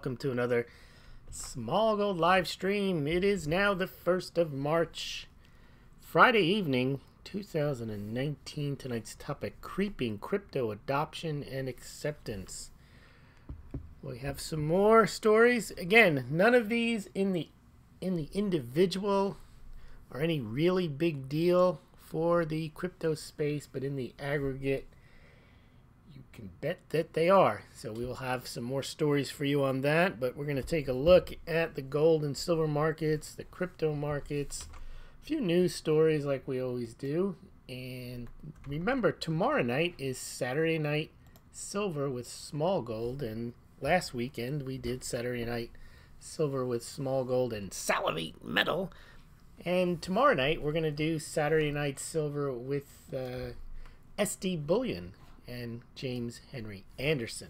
welcome to another Smaulgld live stream. It is now the 1st of March, Friday evening, 2019. Tonight's topic, creeping crypto adoption and acceptance. We have some more stories. Again, none of these in the individual are any really big deal for the crypto space, but in the aggregate, you can bet that they are. So we will have some more stories for you on that, but we're going to take a look at the gold and silver markets, the crypto markets, a few news stories like we always do. And remember, tomorrow night is Saturday Night Silver with Smaulgld, and last weekend we did Saturday Night Silver with Smaulgld and Salivate Metal. And tomorrow night we're going to do Saturday Night Silver with SD Bullion and James Henry Anderson.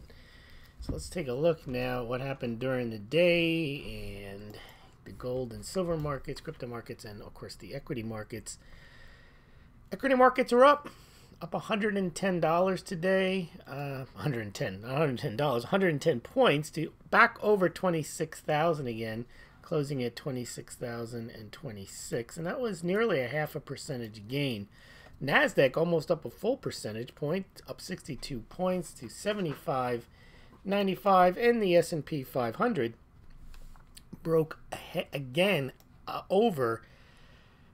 So let's take a look now at what happened during the day and the gold and silver markets, crypto markets, and of course the equity markets. Equity markets are up $110 today. $110 points to back over 26,000 again, closing at 26,026, and that was nearly a 0.5 percentage gain. Nasdaq almost up a full percentage point, up 62 points to 75.95, and the S&P 500 broke again over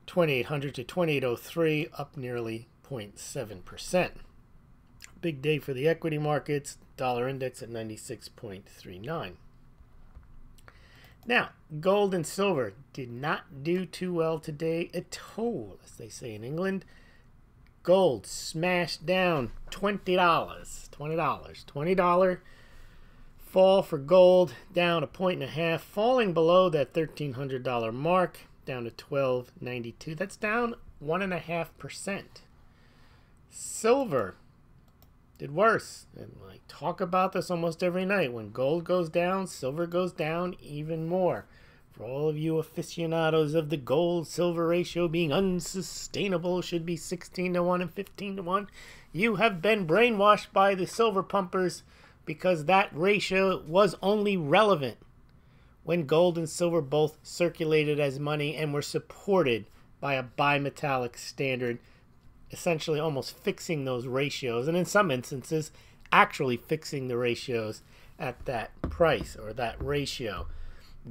2,800 to 2,803, up nearly 0.7%. Big day for the equity markets. Dollar index at 96.39. Now, gold and silver did not do too well today at all, as they say in England. Gold smashed down $20 fall for gold, down 1.5 points, falling below that $1,300 mark, down to $12.92. That's down 1.5%. Silver did worse, and I talk about this almost every night. When gold goes down, silver goes down even more. For all of you aficionados of the gold-silver ratio being unsustainable, should be 16-1 and 15-1, you have been brainwashed by the silver pumpers, because that ratio was only relevant when gold and silver both circulated as money and were supported by a bimetallic standard, essentially almost fixing those ratios, and in some instances actually fixing the ratios at that price or that ratio.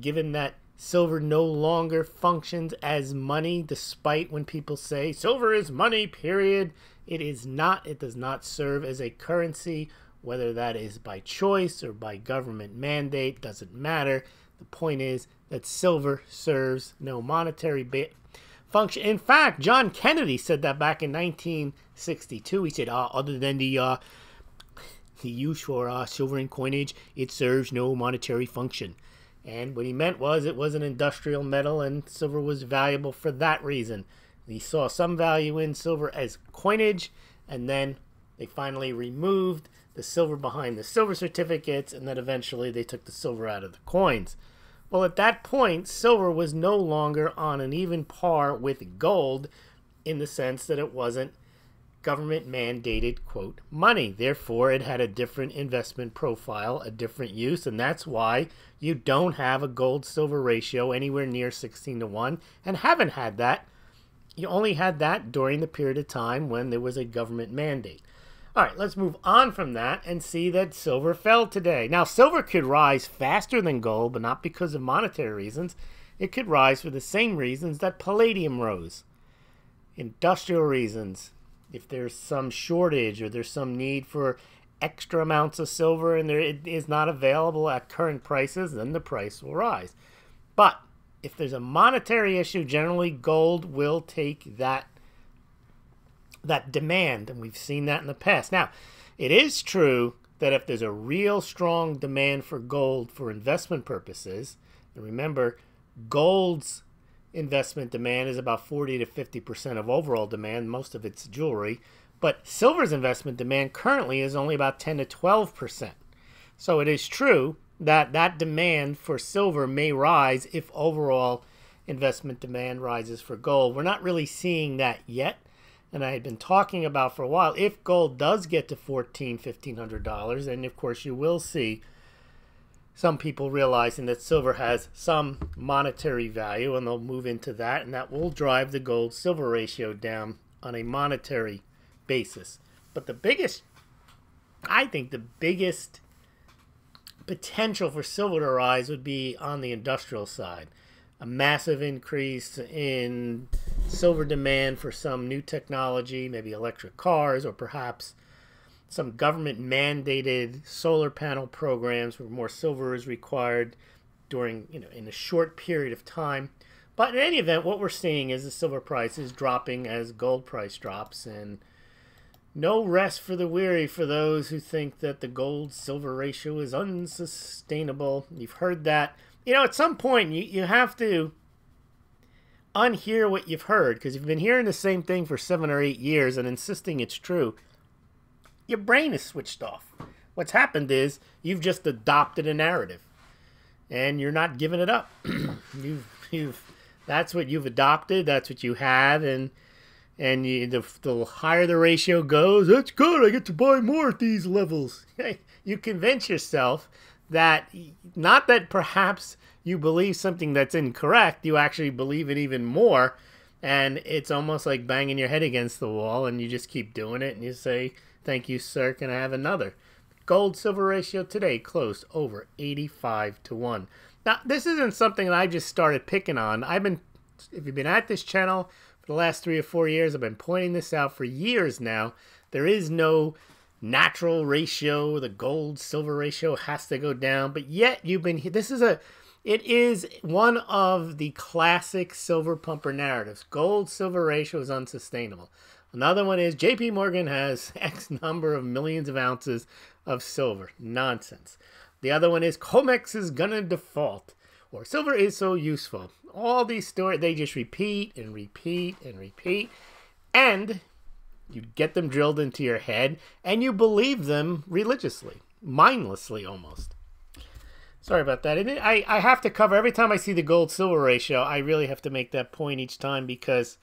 Given that silver no longer functions as money, despite when people say silver is money, period, it is not. It does not serve as a currency, whether that is by choice or by government mandate, doesn't matter. The point is that silver serves no monetary function. In fact, John Kennedy said that back in 1962. He said, other than the use for silver in coinage, it serves no monetary function. And what he meant was it was an industrial metal, and silver was valuable for that reason. He saw some value in silver as coinage, and then they finally removed the silver behind the silver certificates, and then eventually they took the silver out of the coins. Well, at that point, silver was no longer on an even par with gold in the sense that it wasn't government-mandated, quote, money. Therefore, it had a different investment profile, a different use, and that's why you don't have a gold-silver ratio anywhere near 16-1 and haven't had that. You only had that during the period of time when there was a government mandate. All right, let's move on from that and see that silver fell today. Now, silver could rise faster than gold, but not because of monetary reasons. It could rise for the same reasons that palladium rose. Industrial reasons. If there's some shortage or there's some need for extra amounts of silver and it is not available at current prices, then the price will rise. But if there's a monetary issue, generally gold will take that demand, and we've seen that in the past. Now, it is true that if there's a real strong demand for gold for investment purposes, and remember, gold's investment demand is about 40 to 50% of overall demand, most of it's jewelry, but silver's investment demand currently is only about 10 to 12%. So it is true that that demand for silver may rise if overall investment demand rises for gold. We're not really seeing that yet. And I had been talking about for a while, if gold does get to $1,400, $1,500, then of course you will see some people realizing that silver has some monetary value, and they'll move into that, and that will drive the gold-silver ratio down on a monetary basis. But the biggest, I think the biggest potential for silver to rise would be on the industrial side. A massive increase in silver demand for some new technology, maybe electric cars, or perhaps some government-mandated solar panel programs where more silver is required during, in a short period of time. But in any event, what we're seeing is the silver price is dropping as gold price drops, and no rest for the weary for those who think that the gold-silver ratio is unsustainable. You've heard that. At some point, you have to unhear what you've heard, because you've been hearing the same thing for 7 or 8 years and insisting it's true. Your brain is switched off. What's happened is you've just adopted a narrative, and you're not giving it up. That's what you've adopted. That's what you have, and the higher the ratio goes, that's good. I get to buy more at these levels. You convince yourself that, not that perhaps you believe something that's incorrect, you actually believe it even more, and it's almost like banging your head against the wall, and you just keep doing it, and you say, "Thank you, sir. Can I have another?" Gold-silver ratio today closed over 85 to 1. Now, this isn't something that I just started picking on. If you've been at this channel for the last 3 or 4 years, I've been pointing this out for years now. There is no natural ratio. The gold-silver ratio has to go down. But yet, it is one of the classic silver pumper narratives. Gold-silver ratio is unsustainable. Another one is JP Morgan has X number of millions of ounces of silver. Nonsense. The other one is COMEX is going to default, or silver is so useful. All these stories, they just repeat and repeat and repeat, and you get them drilled into your head, and you believe them religiously, mindlessly almost. Sorry about that. I have to cover, every time I see the gold-silver ratio, I really have to make that point each time, because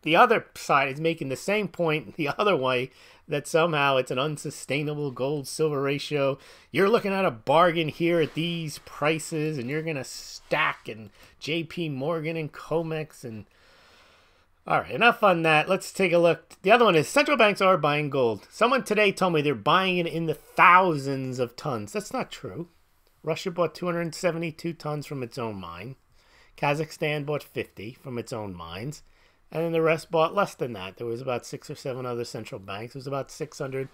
the other side is making the same point the other way, that somehow it's an unsustainable gold-silver ratio. You're looking at a bargain here at these prices, and you're going to stack and JP Morgan and COMEX. And all right, enough on that. Let's take a look. The other one is central banks are buying gold. Someone today told me they're buying it in the thousands of tons. That's not true. Russia bought 272 tons from its own mine. Kazakhstan bought 50 from its own mines. And then the rest bought less than that. There was about 6 or 7 other central banks. It was about 600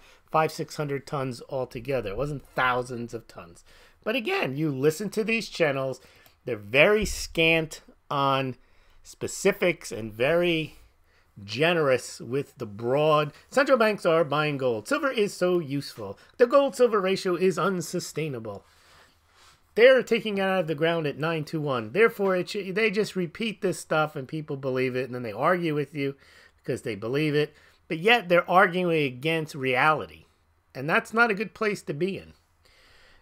tons altogether. It wasn't thousands of tons. But again, you listen to these channels. They're very scant on specifics and very generous with the broad. Central banks are buying gold. Silver is so useful. The gold-silver ratio is unsustainable. They're taking it out of the ground at 9 to 1. Therefore, they just repeat this stuff and people believe it, and then they argue with you because they believe it. But yet they're arguing against reality, and that's not a good place to be in.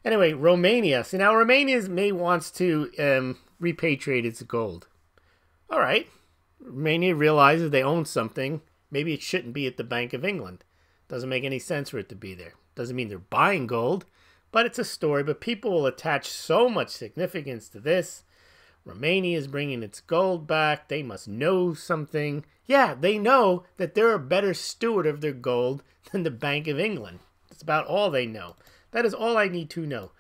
Anyway, Romania. So now Romania wants to repatriate its gold. All right. Romania realizes they own something. Maybe it shouldn't be at the Bank of England. Doesn't make any sense for it to be there. Doesn't mean they're buying gold. But it's a story, but people will attach so much significance to this. Romania is bringing its gold back. They must know something. Yeah, they know that they're a better steward of their gold than the Bank of England. That's about all they know. That is all I need to know.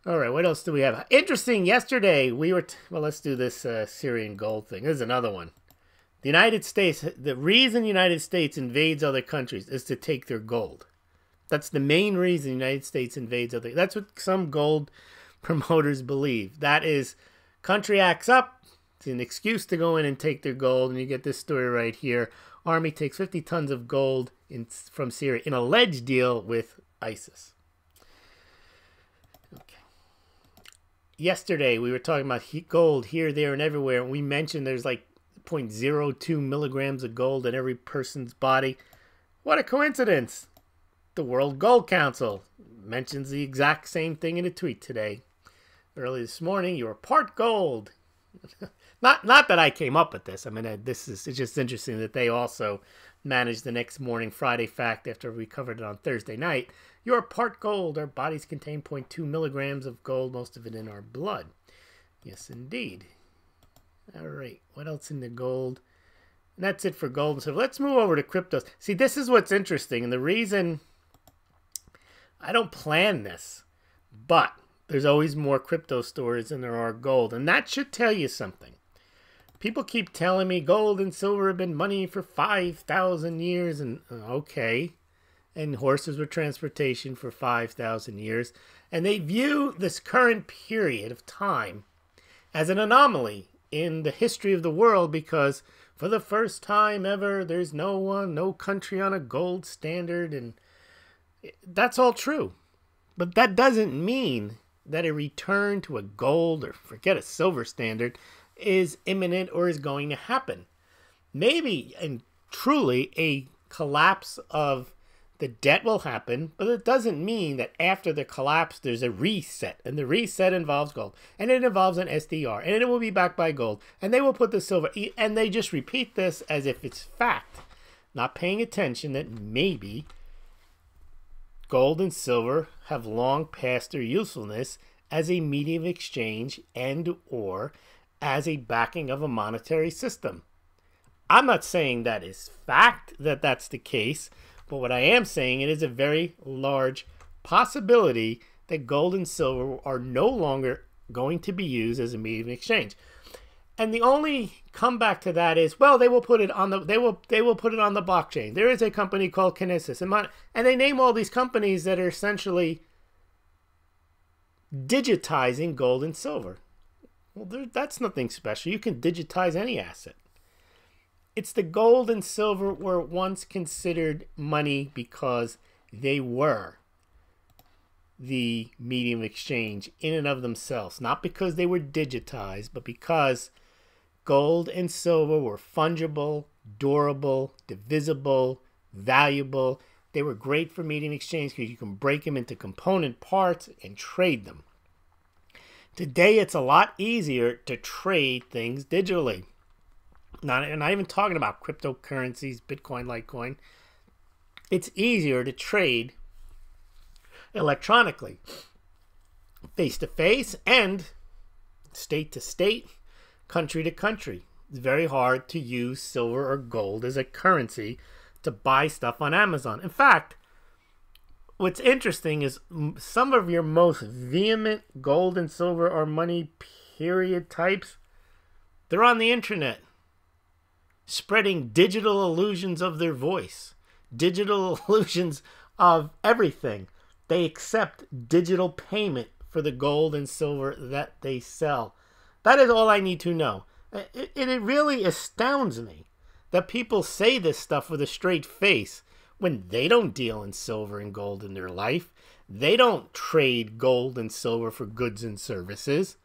All right, what else do we have? Interesting, yesterday we were... well, let's do this Syrian gold thing. This is another one. The United States... the reason the United States invades other countries is to take their gold. That's the main reason the United States invades other... that's what some gold promoters believe. That is, country acts up. It's an excuse to go in and take their gold. And you get this story right here. Army takes 50 tons of gold from Syria in alleged deal with ISIS. Okay. Yesterday, we were talking about gold here, there, and everywhere. And we mentioned there's like 0.02 milligrams of gold in every person's body. What a coincidence. The World Gold Council mentions the exact same thing in a tweet today. Early this morning, you're part gold. Not that I came up with this. I mean, it's just interesting that they also managed the next morning Friday fact after we covered it on Thursday night. You're part gold. Our bodies contain 0.2 milligrams of gold, most of it in our blood. Yes, indeed. All right. What else in the gold? And that's it for gold and silver. Let's move over to cryptos. See, this is what's interesting. And the reason I don't plan this, but there's always more crypto stories than there are gold. And that should tell you something. People keep telling me gold and silver have been money for 5,000 years. And okay. And horses were transportation for 5,000 years. And they view this current period of time as an anomaly in the history of the world because for the first time ever, there's no country on a gold standard. And that's all true. But that doesn't mean that a return to a gold or forget a silver standard is imminent or is going to happen. Maybe and truly a collapse of the debt will happen, but it doesn't mean that after the collapse there's a reset. And the reset involves gold. And it involves an SDR. And it will be backed by gold. And they will put the silver. And they just repeat this as if it's fact. Not paying attention that maybe gold and silver have long past their usefulness as a medium of exchange and or as a backing of a monetary system. I'm not saying that is fact that that's the case, but what I am saying, it is a very large possibility that gold and silver are no longer going to be used as a medium of exchange. And the only comeback to that is, well, they will put it on the put it on the blockchain. There is a company called Kinesis, and they name all these companies that are essentially digitizing gold and silver. Well, that's nothing special. You can digitize any asset. It's the gold and silver were once considered money because they were the medium of exchange in and of themselves. Not because they were digitized, but because gold and silver were fungible, durable, divisible, valuable. They were great for medium exchange because you can break them into component parts and trade them. Today, it's a lot easier to trade things digitally. Not even talking about cryptocurrencies, Bitcoin, Litecoin. It's easier to trade electronically, face-to-face, and state-to-state, country-to-country. It's very hard to use silver or gold as a currency to buy stuff on Amazon. In fact, what's interesting is some of your most vehement gold and silver or money period types, they're on the internet, spreading digital illusions of their voice, digital illusions of everything. They accept digital payment for the gold and silver that they sell. That is all I need to know. It really astounds me that people say this stuff with a straight face when they don't deal in silver and gold in their life. They don't trade gold and silver for goods and services.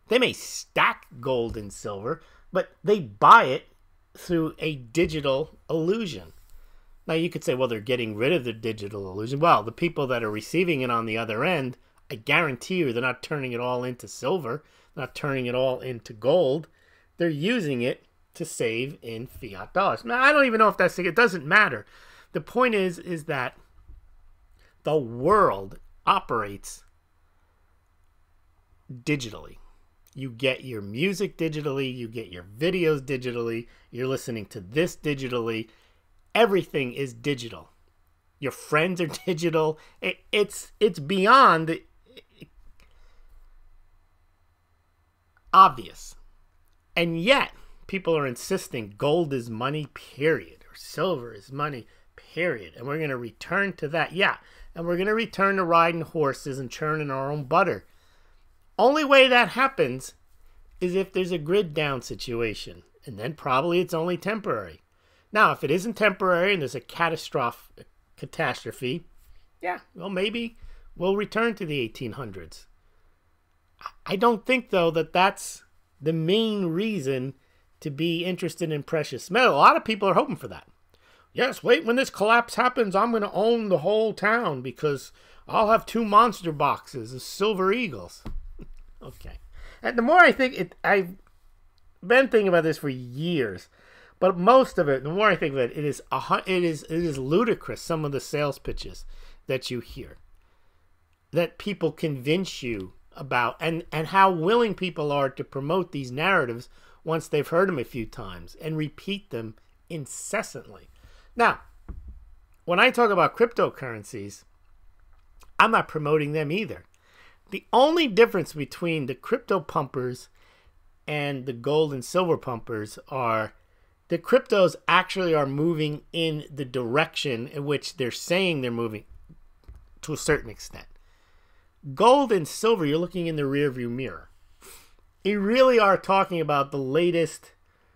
They may stack gold and silver, but they buy it through a digital illusion. Now you could say, well, they're getting rid of the digital illusion. Well, the people that are receiving it on the other end, I guarantee you they're not turning it all into silver, not turning it all into gold. They're using it to save in fiat dollars. Now, I don't even know if that's, it doesn't matter. The point is that the world operates digitally. You get your music digitally, you get your videos digitally, you're listening to this digitally. Everything is digital. Your friends are digital. It's beyond obvious. And yet, people are insisting gold is money, period. Or silver is money, period. And we're going to return to that. Yeah, and we're going to return to riding horses and churning our own butter. Only way that happens is if there's a grid down situation. And then probably it's only temporary. Now, if it isn't temporary and there's a catastrophe, yeah, well, maybe we'll return to the 1800s. I don't think, though, that that's the main reason to be interested in precious metal. A lot of people are hoping for that. Yes, wait, when this collapse happens, I'm going to own the whole town because I'll have 2 monster boxes of silver eagles. Okay. And the more I think, been thinking about this for years, but most of it, the more I think of it, it is ludicrous. Some of the sales pitches that you hear, that people convince you about, and how willing people are to promote these narratives once they've heard them a few times and repeat them incessantly. Now, when I talk about cryptocurrencies, I'm not promoting them either. The only difference between the crypto pumpers and the gold and silver pumpers are the cryptos actually are moving in the direction in which they're saying they're moving to a certain extent. Gold and silver, you're looking in the rearview mirror. You really are talking about the latest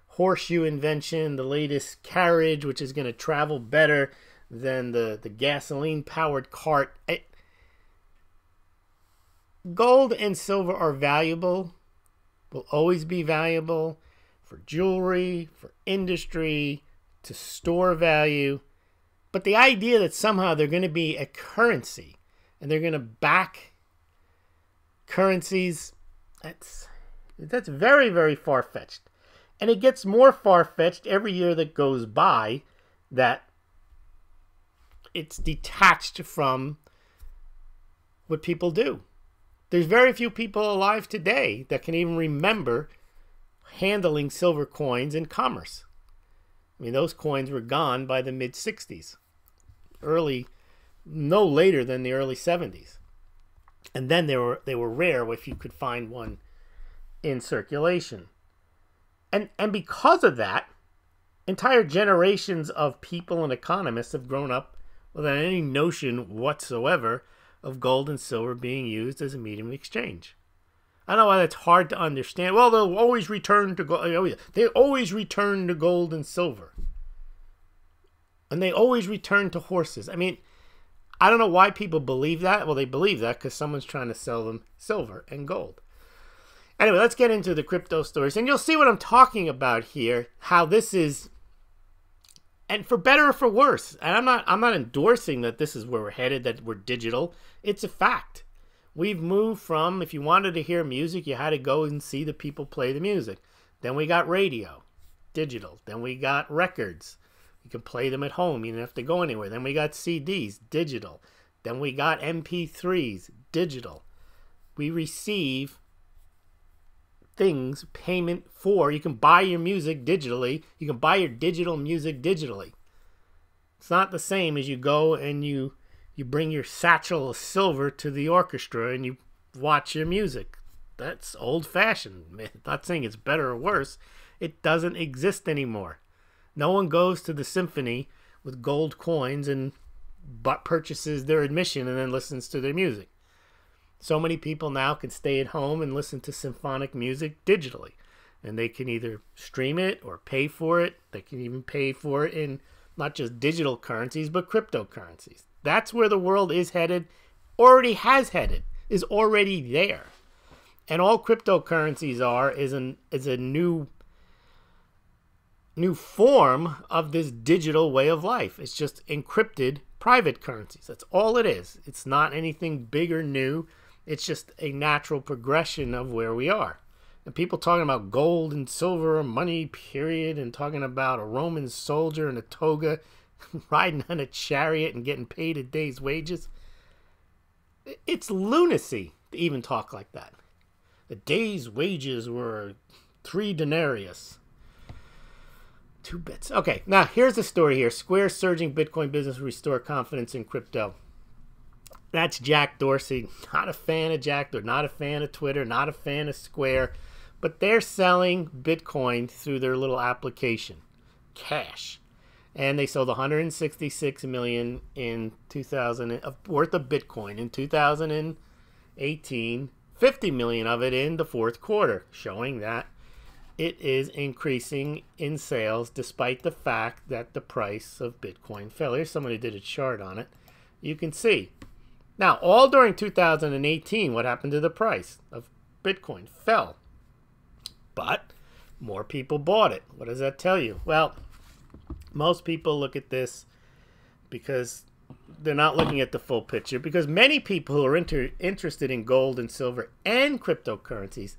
horseshoe invention, the latest carriage, which is going to travel better than the gasoline-powered cart. Gold and silver are valuable, will always be valuable for jewelry, for industry, to store value. But the idea that somehow they're going to be a currency and they're going to back currencies, that's very, very far-fetched. And it gets more far-fetched every year that goes by, that it's detached from what people do. There's very few people alive today that can even remember handling silver coins in commerce. I mean, those coins were gone by the mid-60s. No later than the early 70s. And then they were rare if you could find one in circulation. And because of that, entire generations of people and economists have grown up without any notion whatsoever of gold and silver being used as a medium of exchange. I know why that's hard to understand. Well, they'll always return to gold. They always return to gold and silver. And they always return to horses. I mean, I don't know why people believe that. Well, they believe that because someone's trying to sell them silver and gold. Anyway, let's get into the crypto stories. And you'll see what I'm talking about here, how this is, and for better or for worse. And I'm not endorsing that this is where we're headed, that we're digital. It's a fact. We've moved from, if you wanted to hear music, you had to go and see the people play the music. Then we got radio, digital. Then we got records. You can play them at home. You don't have to go anywhere. Then we got CDs, digital. Then we got MP3s, digital. We receive things, payment for. You can buy your music digitally. You can buy your digital music digitally. It's not the same as you go and you bring your satchel of silver to the orchestra and you watch your music. That's old-fashioned. I'm not saying it's better or worse. It doesn't exist anymore. No one goes to the symphony with gold coins and purchases their admission and then listens to their music. So many people now can stay at home and listen to symphonic music digitally. And they can either stream it or pay for it. They can even pay for it in not just digital currencies, but cryptocurrencies. That's where the world is headed, already has headed, is already there. And all cryptocurrencies is a new form of this digital way of life. It's just encrypted private currencies. That's all it is. It's not anything big or new. It's just a natural progression of where we are. And people talking about gold and silver or money, period, and talking about a Roman soldier in a toga riding on a chariot and getting paid a day's wages. It's lunacy to even talk like that. The day's wages were 3 denarius. 2 bits. Okay, now here's the story here. Square's surging Bitcoin business restore confidence in crypto. That's Jack Dorsey. Not a fan of Jack. They're not a fan of Twitter. Not a fan of Square. But they're selling Bitcoin through their little application. Cash. And they sold 166 million in 2000 worth of Bitcoin in 2018. 50 million of it in the fourth quarter, showing that it is increasing in sales despite the fact that the price of Bitcoin fell. Here's somebody did a chart on it. You can see. Now, all during 2018, what happened to the price of Bitcoin? Fell. But more people bought it. What does that tell you? Well, most people look at this because they're not looking at the full picture, because many people who are interested in gold and silver and cryptocurrencies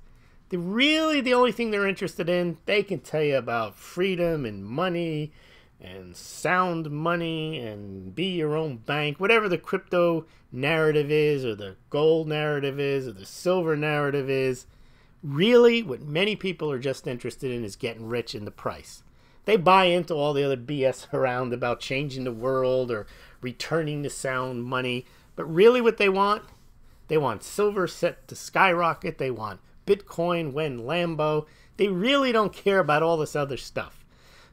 Really the only thing they're interested in, they can tell you about freedom and money and sound money and be your own bank, whatever the crypto narrative is or the gold narrative is or the silver narrative is. Really, what many people are just interested in is getting rich in the price. They buy into all the other BS around about changing the world or returning to sound money. But really what they want silver set to skyrocket. They want Bitcoin when Lambo. They really don't care about all this other stuff.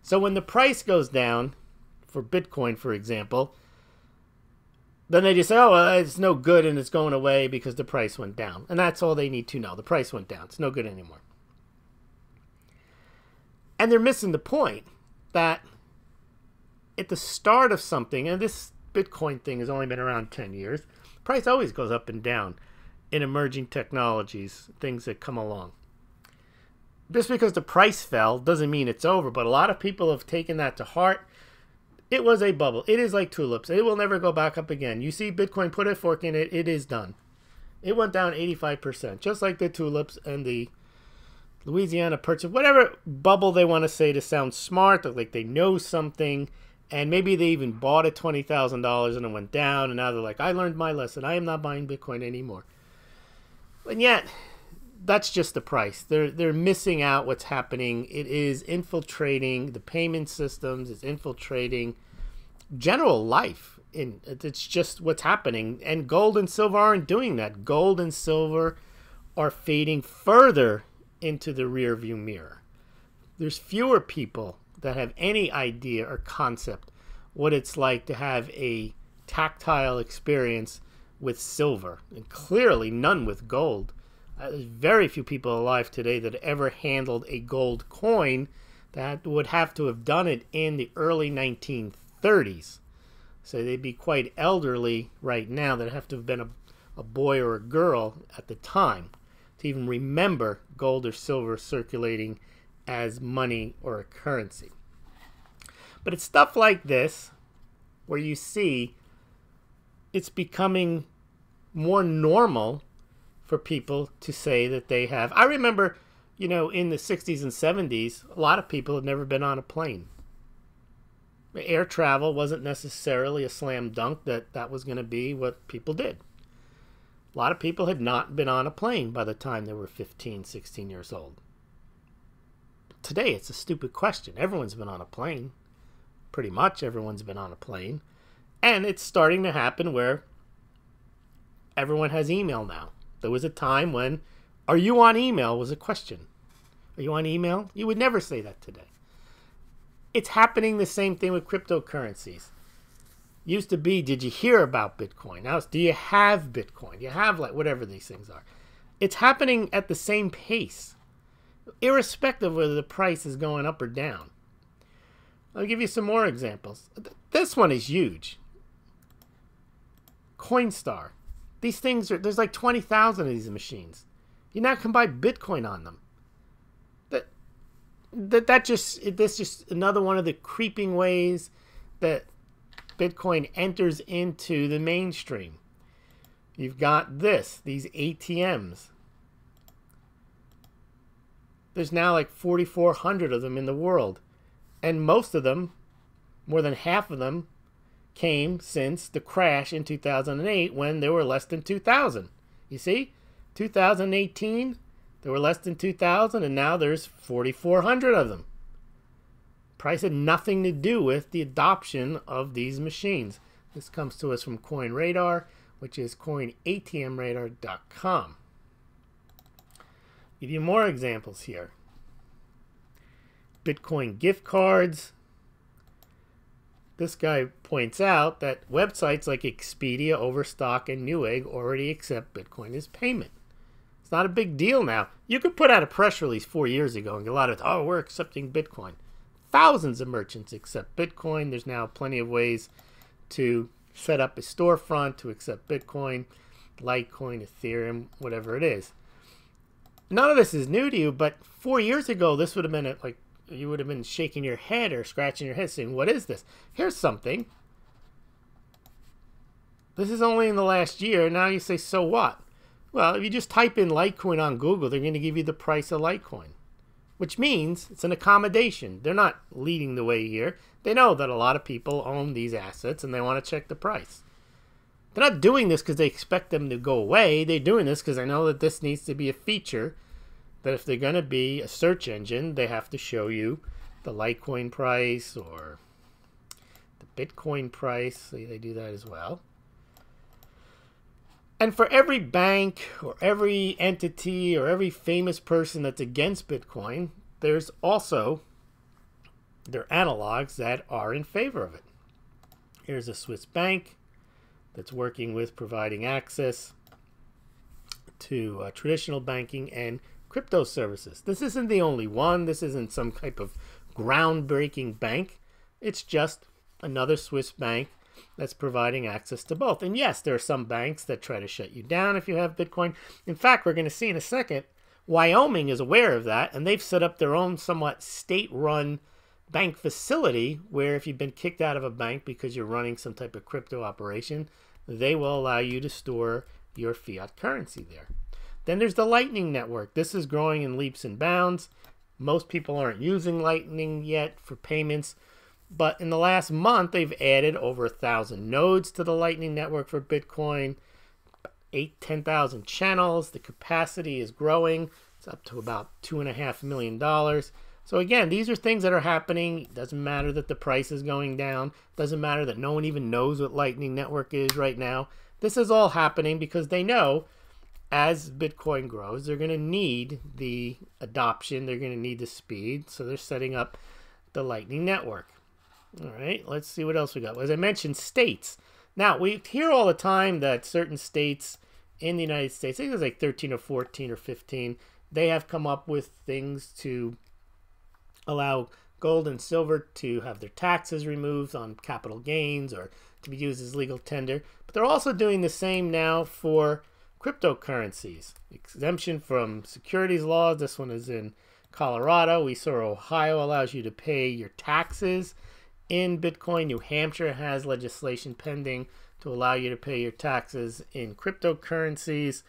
So when the price goes down, for Bitcoin, for example, then they just say, oh, well, it's no good and it's going away because the price went down. And that's all they need to know. The price went down. It's no good anymore. And they're missing the point that at the start of something, and this Bitcoin thing has only been around 10 years, price always goes up and down in emerging technologies, things that come along. Just because the price fell doesn't mean it's over, but a lot of people have taken that to heart. It was a bubble. It is like tulips. It will never go back up again. You see Bitcoin, put a fork in it, it is done. It went down 85%, just like the tulips and the Louisiana Purchase, whatever bubble they want to say to sound smart, like they know something, and maybe they even bought at $20,000 and it went down, and now they're like, I learned my lesson. I am not buying Bitcoin anymore. And yet, that's just the price. They're missing out what's happening. It is infiltrating the payment systems. It's infiltrating general life. It's just what's happening. And gold and silver aren't doing that. Gold and silver are fading further into the rearview mirror. There's fewer people that have any idea or concept what it's like to have a tactile experience with silver, and clearly none with gold. There's very few people alive today that ever handled a gold coin that would have to have done it in the early 1930s. So they'd be quite elderly right now. They'd have to have been a boy or a girl at the time to even remember gold or silver circulating as money or a currency. But it's stuff like this where you see it's becoming more normal for people to say that they have. I remember, in the 60s and 70s, a lot of people had never been on a plane. Air travel wasn't necessarily a slam dunk that was going to be what people did. A lot of people had not been on a plane by the time they were 15, 16 years old. Today, it's a stupid question. Everyone's been on a plane. Pretty much everyone's been on a plane. And it's starting to happen where everyone has email now. There was a time when, are you on email was a question. Are you on email? You would never say that today. It's happening the same thing with cryptocurrencies. Used to be, did you hear about Bitcoin? Now it's, do you have Bitcoin? You have whatever these things are. It's happening at the same pace, irrespective of whether the price is going up or down. I'll give you some more examples. This one is huge. Coinstar. These things there's like 20,000 of these machines. You now can buy Bitcoin on them. That's just another one of the creeping ways that Bitcoin enters into the mainstream. You've got these ATMs. There's now like 4,400 of them in the world. And most of them, more than half of them, came since the crash in 2008 when there were less than 2,000. You see? 2018, there were less than 2,000, and now there's 4,400 of them. Price had nothing to do with the adoption of these machines. This comes to us from CoinRadar, which is coinatmradar.com. Give you more examples here. Bitcoin gift cards. This guy points out that websites like Expedia, Overstock, and Newegg already accept Bitcoin as payment. It's not a big deal now. You could put out a press release 4 years ago and get a lot of, we're accepting Bitcoin. Thousands of merchants accept Bitcoin. There's now plenty of ways to set up a storefront to accept Bitcoin, Litecoin, Ethereum, whatever it is. None of this is new to you, but 4 years ago, this would have been you would have been shaking your head or scratching your head saying, what is this? Here's something. This is only in the last year. Now you say, so what? Well, if you just type in Litecoin on Google, they're going to give you the price of Litecoin, which means it's an accommodation. They're not leading the way here. They know that a lot of people own these assets and they want to check the price. They're not doing this because they expect them to go away. They're doing this because they know that this needs to be a feature, that if they're going to be a search engine, they have to show you the Litecoin price or the Bitcoin price. See, they do that as well. And for every bank or every entity or every famous person that's against Bitcoin, there's also their analogs that are in favor of it. Here's a Swiss bank that's working with providing access to traditional banking and crypto services. This isn't the only one. This isn't some type of groundbreaking bank. It's just another Swiss bank that's providing access to both. And yes, there are some banks that try to shut you down if you have Bitcoin. In fact, we're going to see in a second, Wyoming is aware of that, and they've set up their own somewhat state-run bank facility where if you've been kicked out of a bank because you're running some type of crypto operation, they will allow you to store your fiat currency there. Then there's the Lightning Network. This is growing in leaps and bounds. Most people aren't using Lightning yet for payments, but in the last month, they've added over 1,000 nodes to the Lightning Network for Bitcoin, 10,000 channels. The capacity is growing. It's up to about $2.5 million. So again, these are things that are happening. It doesn't matter that the price is going down. It doesn't matter that no one even knows what Lightning Network is right now. This is all happening because they know as Bitcoin grows, they're going to need the adoption. They're going to need the speed. So they're setting up the Lightning Network. All right, let's see what else we got. As I mentioned, states. Now, we hear all the time that certain states in the United States, I think there's like 13 or 14 or 15, they have come up with things to allow gold and silver to have their taxes removed on capital gains or to be used as legal tender. But they're also doing the same now for cryptocurrencies. Exemption from securities laws. This one is in Colorado. We saw Ohio allows you to pay your taxes in Bitcoin. New Hampshire has legislation pending to allow you to pay your taxes in cryptocurrencies.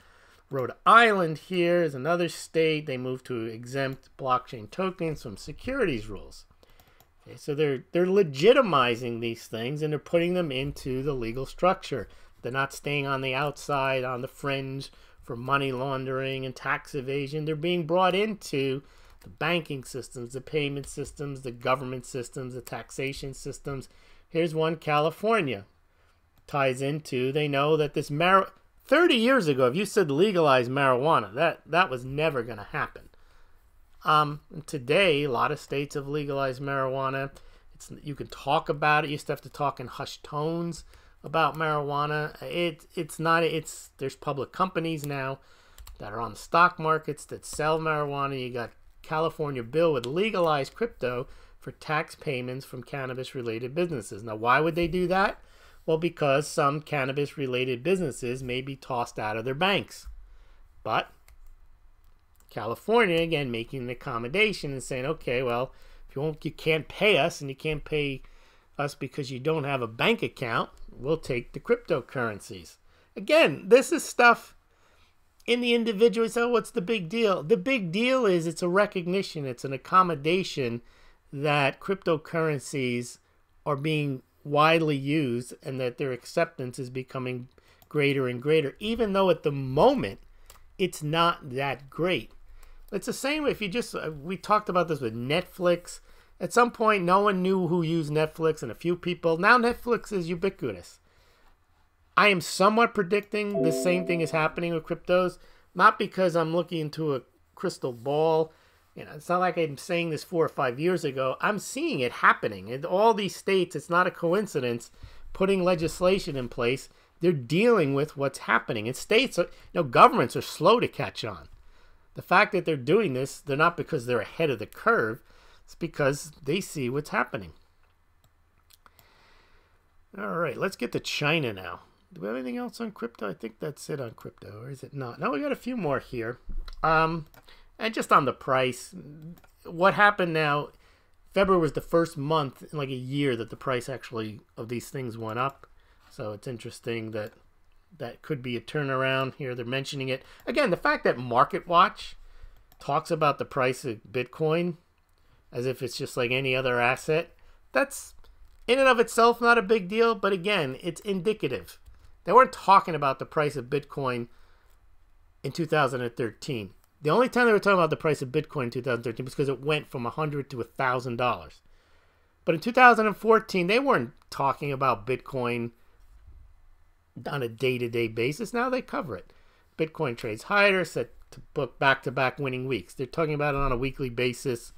Rhode Island here is another state. They moved to exempt blockchain tokens from securities rules. Okay, so they're legitimizing these things and they're putting them into the legal structure. They're not staying on the outside, on the fringe for money laundering and tax evasion. They're being brought into the banking systems, the payment systems, the government systems, the taxation systems. Here's one, California. Ties into, they know that this 30 years ago, if you said legalize marijuana, that was never going to happen. Today, a lot of states have legalized marijuana. You can talk about it. You used to have to talk in hushed tones about marijuana. There's public companies now that are on the stock markets that sell marijuana. You got California bill would legalize crypto for tax payments from cannabis-related businesses. Now, why would they do that? Well, because some cannabis-related businesses may be tossed out of their banks. But California, again, making an accommodation and saying, okay, well, if you can't pay us and you can't pay us because you don't have a bank account, we'll take the cryptocurrencies. Again, this is stuff in the individual. So what's the big deal? The big deal is it's a recognition, it's an accommodation that cryptocurrencies are being widely used and that their acceptance is becoming greater and greater, even though at the moment it's not that great. It's the same if you just, we talked about this with Netflix. At some point, no one knew who used Netflix and a few people. Now Netflix is ubiquitous. I am somewhat predicting the same thing is happening with cryptos, not because I'm looking into a crystal ball. You know, it's not like I'm saying this 4 or 5 years ago. I'm seeing it happening. In all these states, it's not a coincidence, putting legislation in place. They're dealing with what's happening. In states, governments are slow to catch on. The fact that they're doing this, they're not because they're ahead of the curve. It's because they see what's happening. All right, let's get to China now. Do we have anything else on crypto? I think that's it on crypto, or is it not? No, we got a few more here. And just on the price, what happened now, February was the first month in like a year that the price actually of these things went up. So it's interesting that that could be a turnaround here. They're mentioning it. Again, the fact that MarketWatch talks about the price of Bitcoin as if it's just like any other asset, that's in and of itself not a big deal. But again, it's indicative. They weren't talking about the price of Bitcoin in 2013. The only time they were talking about the price of Bitcoin in 2013 was because it went from $100 to $1,000. But in 2014, they weren't talking about Bitcoin on a day-to-day basis. Now they cover it. Bitcoin trades higher, set to book back-to-back winning weeks. They're talking about it on a weekly basis.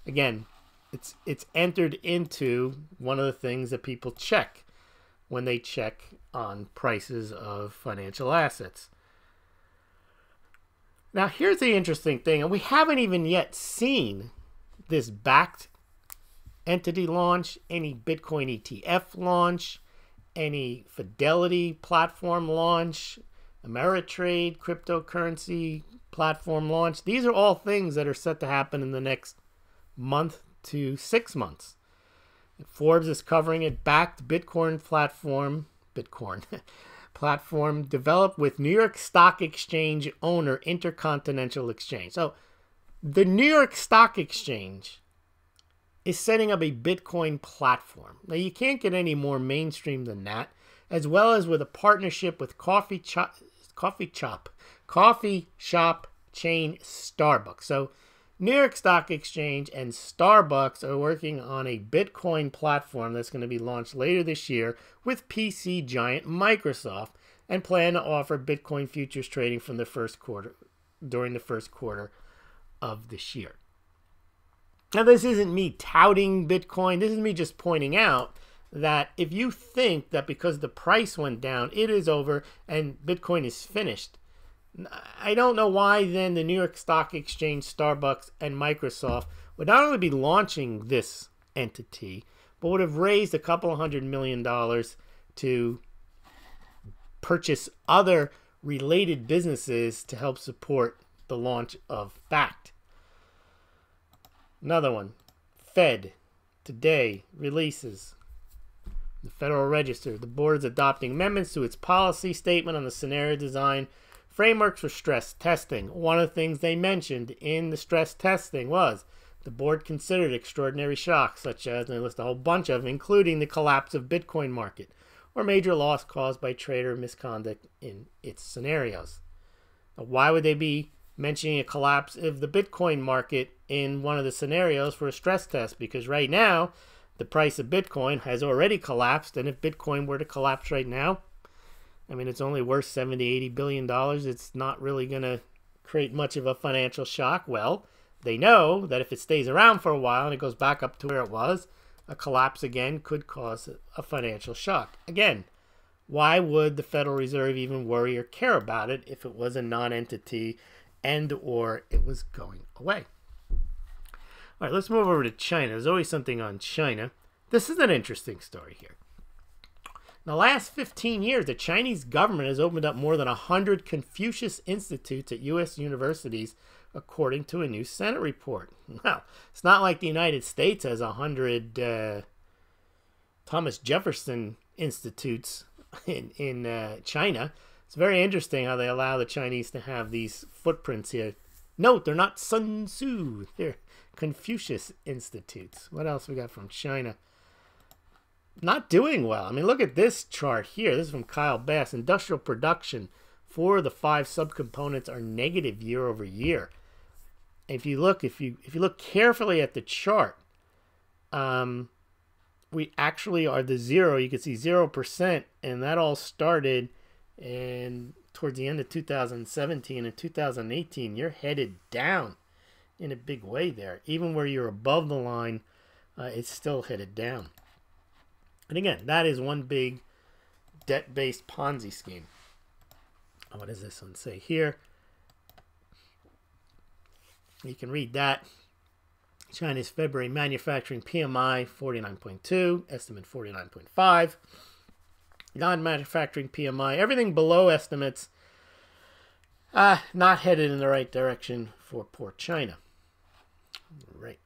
Again, it's entered into one of the things that people check when they check on prices of financial assets. Now, here's the interesting thing, and we haven't even yet seen this backed entity launch, any Bitcoin ETF launch, any Fidelity platform launch, Ameritrade cryptocurrency platform launch. These are all things that are set to happen in the next month to 6 months. Forbes is covering it. Backed Bitcoin platform developed with New York Stock Exchange owner Intercontinental Exchange. So the New York Stock Exchange is setting up a Bitcoin platform. Now, you can't get any more mainstream than that, as well as with a partnership with coffee shop chain Starbucks. So New York Stock Exchange and Starbucks are working on a Bitcoin platform that's going to be launched later this year with PC giant Microsoft, and plan to offer Bitcoin futures trading from during the first quarter of this year. Now, this isn't me touting Bitcoin. This is me just pointing out that if you think that because the price went down, it is over and Bitcoin is finished, I don't know why then the New York Stock Exchange, Starbucks, and Microsoft would not only be launching this entity, but would have raised a couple of $100 million to purchase other related businesses to help support the launch of Fact. Another one, Fed, today releases the Federal Register. The board is adopting amendments to its policy statement on the scenario design frameworks for stress testing. One of the things they mentioned in the stress testing was the board considered extraordinary shocks, such as, and they list a whole bunch of them, including the collapse of Bitcoin market or major loss caused by trader misconduct in its scenarios. Now, why would they be mentioning a collapse of the Bitcoin market in one of the scenarios for a stress test? Because right now, the price of Bitcoin has already collapsed, and if Bitcoin were to collapse right now, I mean, it's only worth $70-80 billion. It's not really going to create much of a financial shock. Well, they know that if it stays around for a while and it goes back up to where it was, a collapse again could cause a financial shock. Again, why would the Federal Reserve even worry or care about it if it was a non-entity and or it was going away? All right, let's move over to China. There's always something on China. This is an interesting story here. In the last 15 years, the Chinese government has opened up more than 100 Confucius Institutes at U.S. universities, according to a new Senate report. Well, it's not like the United States has 100 Thomas Jefferson Institutes in China. It's very interesting how they allow the Chinese to have these footprints here. Note, they're not Sun Tzu. They're Confucius Institutes. What else we got from China? Not doing well. I mean, look at this chart here. This is from Kyle Bass. Industrial production, 4 of the 5 subcomponents are negative year over year. If you look carefully at the chart, we actually are the zero. You can see 0%, and that all started towards the end of 2017 and 2018. You're headed down in a big way there. Even where you're above the line, it's still headed down. And again, that is one big debt-based Ponzi scheme. What does this one say here? You can read that. China's February manufacturing PMI 49.2, estimate 49.5. Non-manufacturing PMI, everything below estimates, not headed in the right direction for poor China. Right.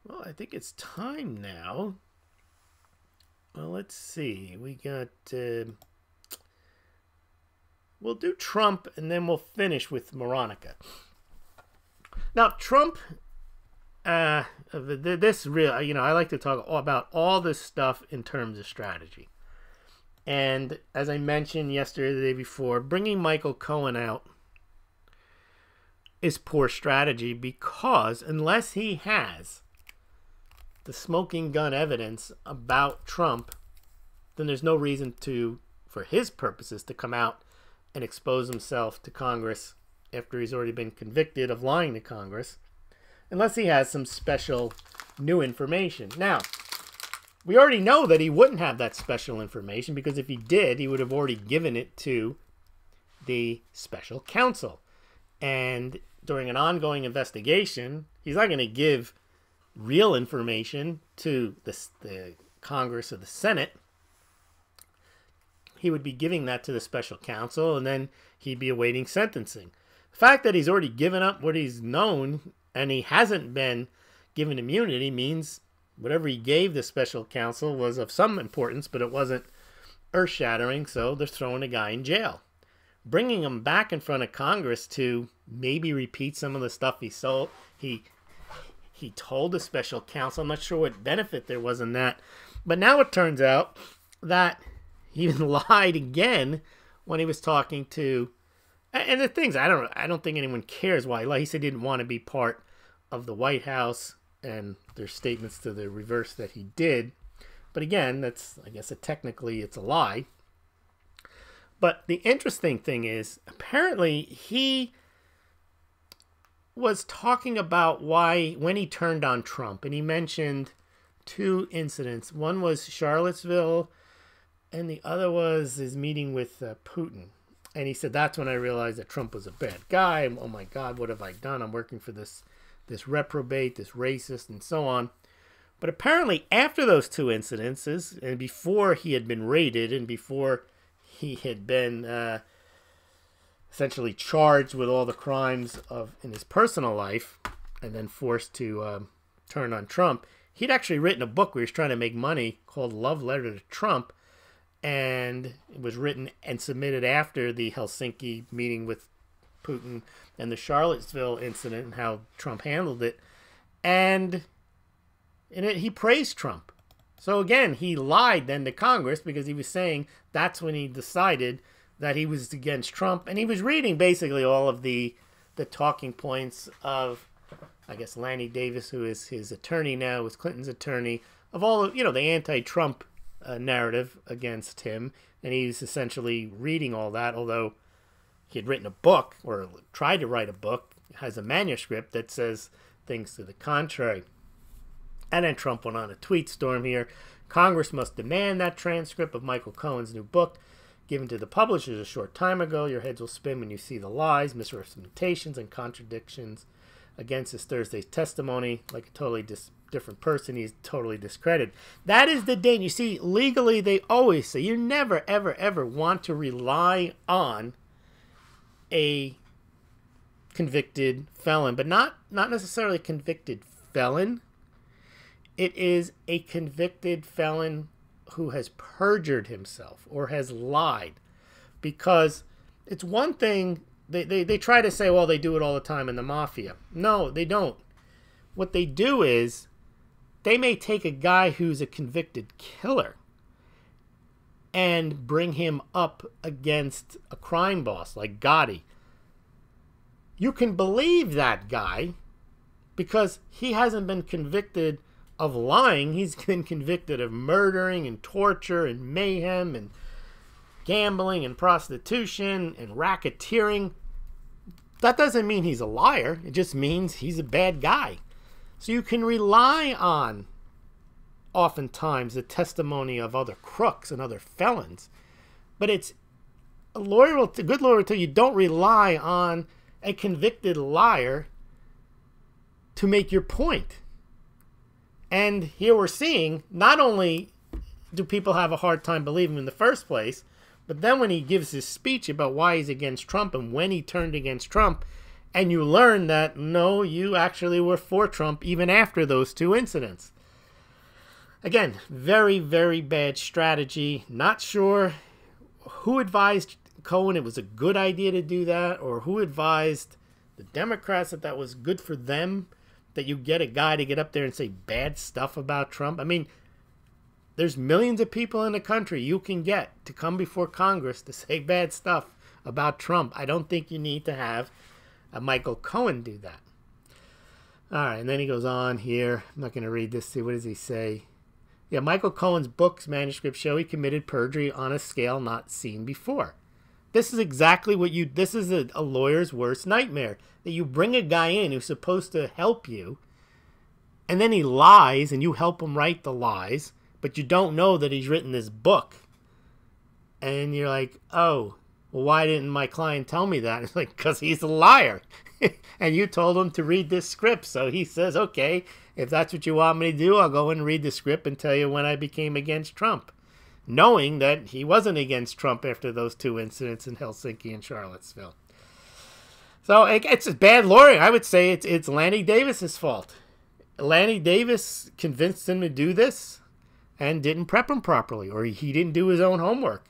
Well, I think it's time now. Well, let's see. We got we'll do Trump, and then we'll finish with Veronica. Now, Trump, this real, you know, I like to talk about all this stuff in terms of strategy. And as I mentioned yesterday, the day before, bringing Michael Cohen out is poor strategy, because unless he has the smoking gun evidence about Trump, then there's no reason for his purposes, to come out and expose himself to Congress after he's already been convicted of lying to Congress, unless he has some special new information. Now, we already know that he wouldn't have that special information, because if he did, he would have already given it to the special counsel. And during an ongoing investigation, he's not going to give real information to the Congress or the Senate. He would be giving that to the special counsel, and then he'd be awaiting sentencing. The fact that he's already given up what he's known and he hasn't been given immunity means whatever he gave the special counsel was of some importance, but it wasn't earth-shattering, so they're throwing a guy in jail. Bringing him back in front of Congress to maybe repeat some of the stuff he told the special counsel. I'm not sure what benefit there was in that. But now it turns out that he even lied again when he was talking to, and the things, I don't think anyone cares why he lied. He said he didn't want to be part of the White House, and there's statements to the reverse that he did. But again, that's, I guess, technically it's a lie. But the interesting thing is, apparently he was talking about why, when he turned on Trump, and he mentioned two incidents. One was Charlottesville, and the other was his meeting with Putin. And he said, that's when I realized that Trump was a bad guy. Oh my God, what have I done? I'm working for this reprobate, this racist, and so on. But apparently after those two incidences, and before he had been raided, and before he had been essentially charged with all the crimes in his personal life, and then forced to turn on Trump, he'd actually written a book where he was trying to make money called Love Letter to Trump. And it was written and submitted after the Helsinki meeting with Putin and the Charlottesville incident and how Trump handled it. And in it, he praised Trump. So again, he lied then to Congress, because he was saying that's when he decided that he was against Trump. And he was reading basically all of the talking points of, I guess, Lanny Davis, who is his attorney now, was Clinton's attorney, of all of, the anti-Trump narrative against him. And he's essentially reading all that, although he had written a book, or tried to write a book, has a manuscript that says things to the contrary. And then Trump went on a tweet storm here. Congress must demand that transcript of Michael Cohen's new book given to the publishers a short time ago. Your heads will spin when you see the lies, misrepresentations, and contradictions against his Thursday's testimony. Like a totally different person, he's totally discredited. That is the danger. You see, legally, they always say you never, ever, ever want to rely on a convicted felon, but not necessarily a convicted felon. It is a convicted felon who has perjured himself or has lied. Because it's one thing, they try to say, well, they do it all the time in the mafia. No, they don't. What they do is, they may take a guy who's a convicted killer and bring him up against a crime boss like Gotti. You can believe that guy because he hasn't been convicted of lying. He's been convicted of murdering and torture and mayhem and gambling and prostitution and racketeering. That doesn't mean he's a liar. It just means he's a bad guy. So you can rely on, oftentimes, the testimony of other crooks and other felons. But it's a good lawyer will tell you, don't rely on a convicted liar to make your point. And here we're seeing, not only do people have a hard time believing him in the first place, but then when he gives his speech about why he's against Trump and when he turned against Trump, and you learn that, no, you actually were for Trump even after those two incidents. Again, very, very bad strategy. Not sure who advised Cohen it was a good idea to do that, or who advised the Democrats that that was good for them, that you get a guy to get up there and say bad stuff about Trump? I mean, there's millions of people in the country you can get to come before Congress to say bad stuff about Trump. I don't think you need to have a Michael Cohen do that. All right, and then he goes on here. I'm not going to read this. See, what does he say? Yeah, Michael Cohen's books, manuscripts show he committed perjury on a scale not seen before. This is exactly what you, this is a lawyer's worst nightmare. That you bring a guy in who's supposed to help you, and then he lies, and you help him write the lies, but you don't know that he's written this book. And you're like, oh, well, why didn't my client tell me that? It's like, because he's a liar. And you told him to read this script. So he says, okay, if that's what you want me to do, I'll go and read the script and tell you when I became against Trump. Knowing that he wasn't against Trump after those two incidents in Helsinki and Charlottesville. So it's a bad lawyering. I would say it's Lanny Davis's fault. Lanny Davis convinced him to do this and didn't prep him properly, or he didn't do his own homework.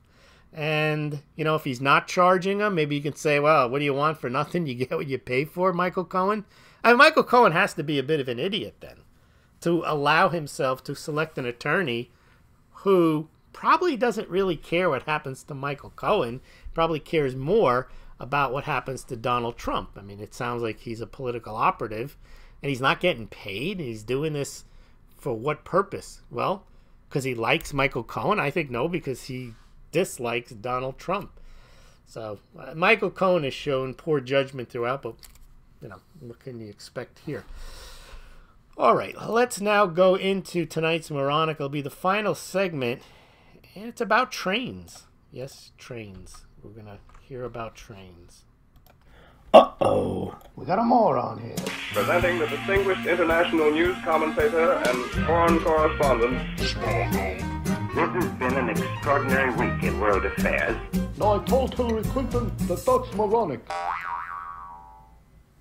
And, you know, if he's not charging him, maybe you can say, well, what do you want for nothing? You get what you pay for, Michael Cohen. I mean, Michael Cohen has to be a bit of an idiot then to allow himself to select an attorney who probably doesn't really care what happens to Michael Cohen, probably cares more about what happens to Donald Trump. I mean, it sounds like he's a political operative and he's not getting paid. He's doing this for what purpose? Well, because he likes Michael Cohen? I think no, because he dislikes Donald Trump. So Michael Cohen has shown poor judgment throughout, but you know, what can you expect here? All right, let's now go into tonight's moronic. It'll be the final segment, and it's about trains. Yes, trains. We're gonna hear about trains. Uh-oh, we got a moron here. Presenting the distinguished international news commentator and foreign correspondent, Smaulgld. This has been an extraordinary week in world affairs. No, I told Hillary Clinton that that's moronic.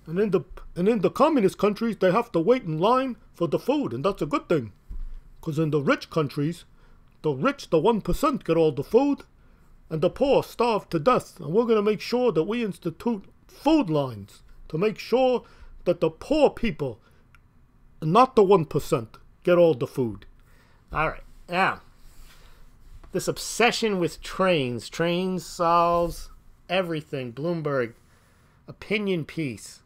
And in the communist countries, they have to wait in line for the food, and that's a good thing. Because in the rich countries, the rich, the 1%, get all the food, and the poor starve to death. And we're going to make sure that we institute food lines to make sure that the poor people, not the 1%, get all the food. All right, now, this obsession with trains. Trains solves everything. Bloomberg, opinion piece.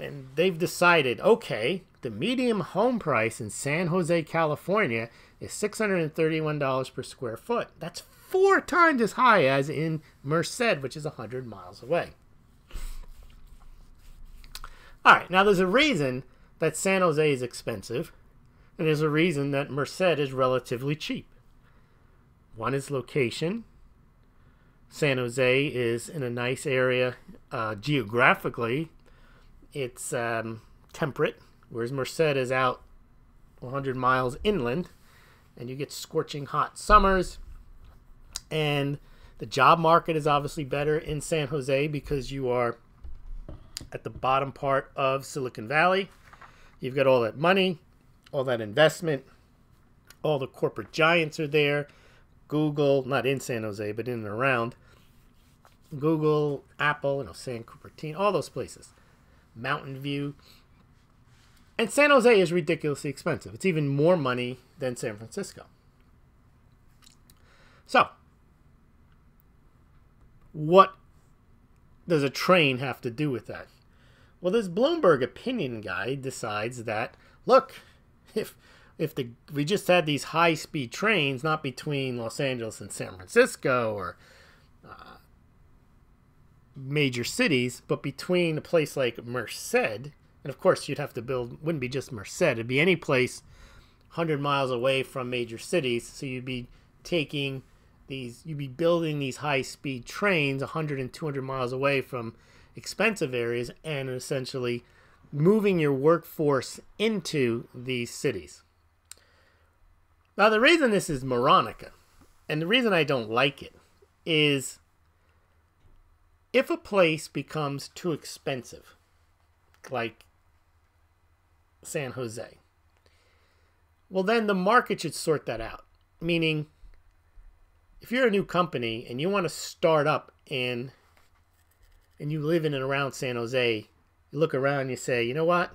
And they've decided, okay, the median home price in San Jose, California is $631 per square foot. That's 4 times as high as in Merced, which is 100 miles away. All right, now there's a reason that San Jose is expensive, and there's a reason that Merced is relatively cheap. One is location. San Jose is in a nice area geographically. It's temperate, whereas Merced is out 100 miles inland, and you get scorching hot summers. And the job market is obviously better in San Jose because you are at the bottom part of Silicon Valley. You've got all that money, all that investment, all the corporate giants are there. Google, not in San Jose, but in and around. Google, Apple, San Cupertino, all those places. Mountain View. And San Jose is ridiculously expensive. It's even more money than San Francisco. So, what does a train have to do with that? Well, this Bloomberg opinion guy decides that, look, if we just had these high-speed trains, not between Los Angeles and San Francisco or major cities, but between a place like Merced, and of course you'd have to build, wouldn't be just Merced, it'd be any place 100 miles away from major cities, so you'd be building these high-speed trains 100 and 200 miles away from expensive areas and essentially moving your workforce into these cities. Now, the reason this is moronica, and the reason I don't like it, is if a place becomes too expensive, like San Jose, well, then the market should sort that out. Meaning, if you're a new company and you want to start up and you live in and around San Jose, you look around and you say, you know what?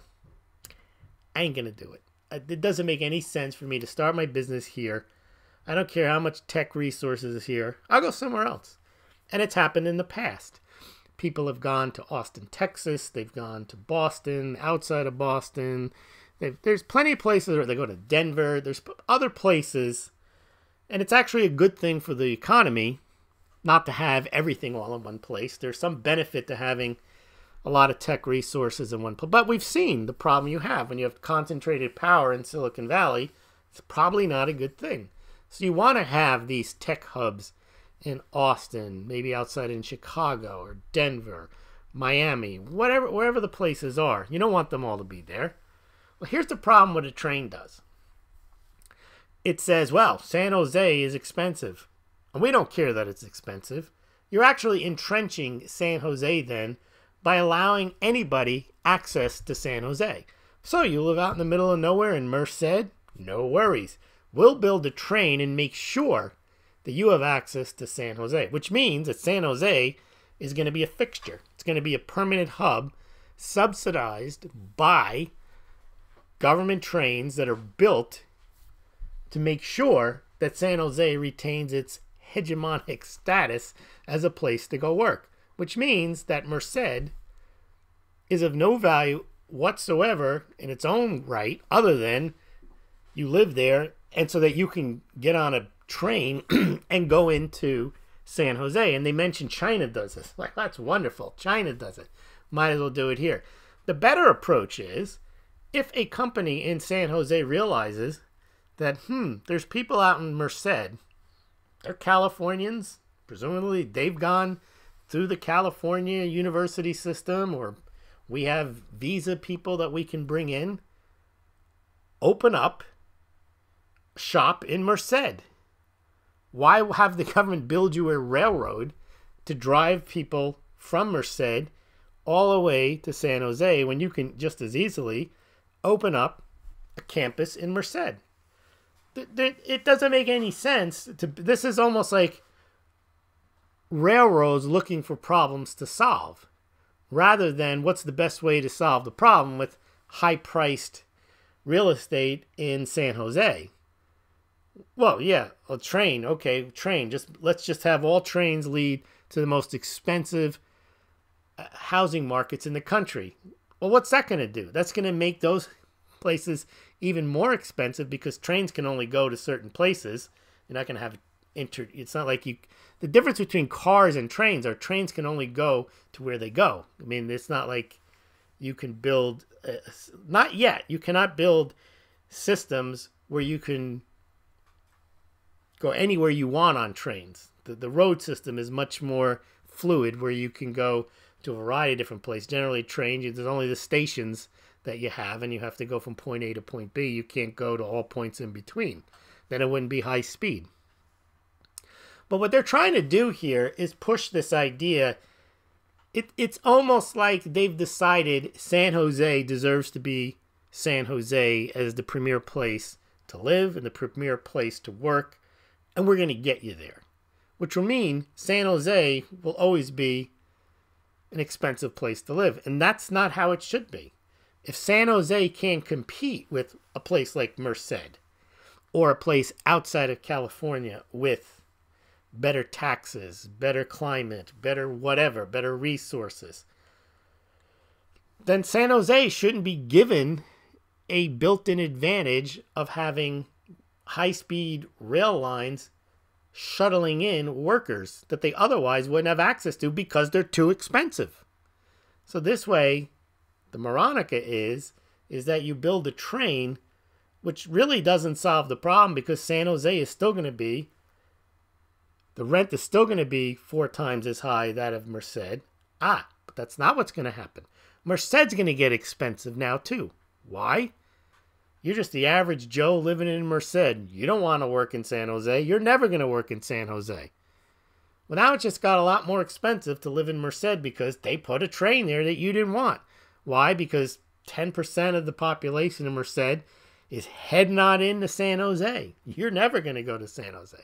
I ain't going to do it. It doesn't make any sense for me to start my business here. I don't care how much tech resources is here. I'll go somewhere else. And it's happened in the past. People have gone to Austin, Texas. They've gone to Boston, outside of Boston. There's plenty of places where they go to Denver. There's other places. And it's actually a good thing for the economy not to have everything all in one place. There's some benefit to having a lot of tech resources in one place. But we've seen the problem you have when you have concentrated power in Silicon Valley. It's probably not a good thing. So you want to have these tech hubs in Austin, maybe outside in Chicago or Denver, Miami, wherever the places are. You don't want them all to be there. Well, here's the problem what a train does. It says, well, San Jose is expensive. And we don't care that it's expensive. You're actually entrenching San Jose then by allowing anybody access to San Jose. So you live out in the middle of nowhere in Merced? No worries. We'll build a train and make sure that you have access to San Jose, which means that San Jose is going to be a fixture. It's going to be a permanent hub subsidized by government trains that are built to make sure that San Jose retains its hegemonic status as a place to go work, which means that Merced is of no value whatsoever in its own right, other than you live there and so that you can get on a train and go into San Jose. And they mentioned China does this. Like, that's wonderful. China does it. Might as well do it here. The better approach is if a company in San Jose realizes that, there's people out in Merced, they're Californians, presumably they've gone through the California university system, or we have visa people that we can bring in, open up shop in Merced. Why have the government build you a railroad to drive people from Merced all the way to San Jose when you can just as easily open up a campus in Merced? It doesn't make any sense. This is almost like railroads looking for problems to solve, rather than what's the best way to solve the problem with high-priced real estate in San Jose. Well, yeah, a train. Okay, train. Let's just have all trains lead to the most expensive housing markets in the country. Well, what's that going to do? That's going to make those places even more expensive because trains can only go to certain places. You're not going to have it's not like the difference between cars and trains are trains can only go to where they go. I mean, it's not like you can build, not yet, you cannot build systems where you can go anywhere you want on trains. The road system is much more fluid where you can go to a variety of different places. Generally, trains, there's only the stations that you have, and you have to go from point A to point B. You can't go to all points in between. Then it wouldn't be high speed. But what they're trying to do here is push this idea. It's almost like they've decided San Jose deserves to be San Jose as the premier place to live and the premier place to work, and we're going to get you there. Which will mean San Jose will always be an expensive place to live, and that's not how it should be. If San Jose can't compete with a place like Merced or a place outside of California with better taxes, better climate, better whatever, better resources, then San Jose shouldn't be given a built-in advantage of having high-speed rail lines shuttling in workers that they otherwise wouldn't have access to because they're too expensive. So this way, the Moronica is that you build a train, which really doesn't solve the problem because San Jose is still going to be, the rent is still going to be 4 times as high as that of Merced. But that's not what's going to happen. Merced's going to get expensive now too. Why? You're just the average Joe living in Merced. You don't want to work in San Jose. You're never going to work in San Jose. Well, now it just got a lot more expensive to live in Merced because they put a train there that you didn't want. Why? Because 10% of the population in Merced is heading on into San Jose. You're never going to go to San Jose.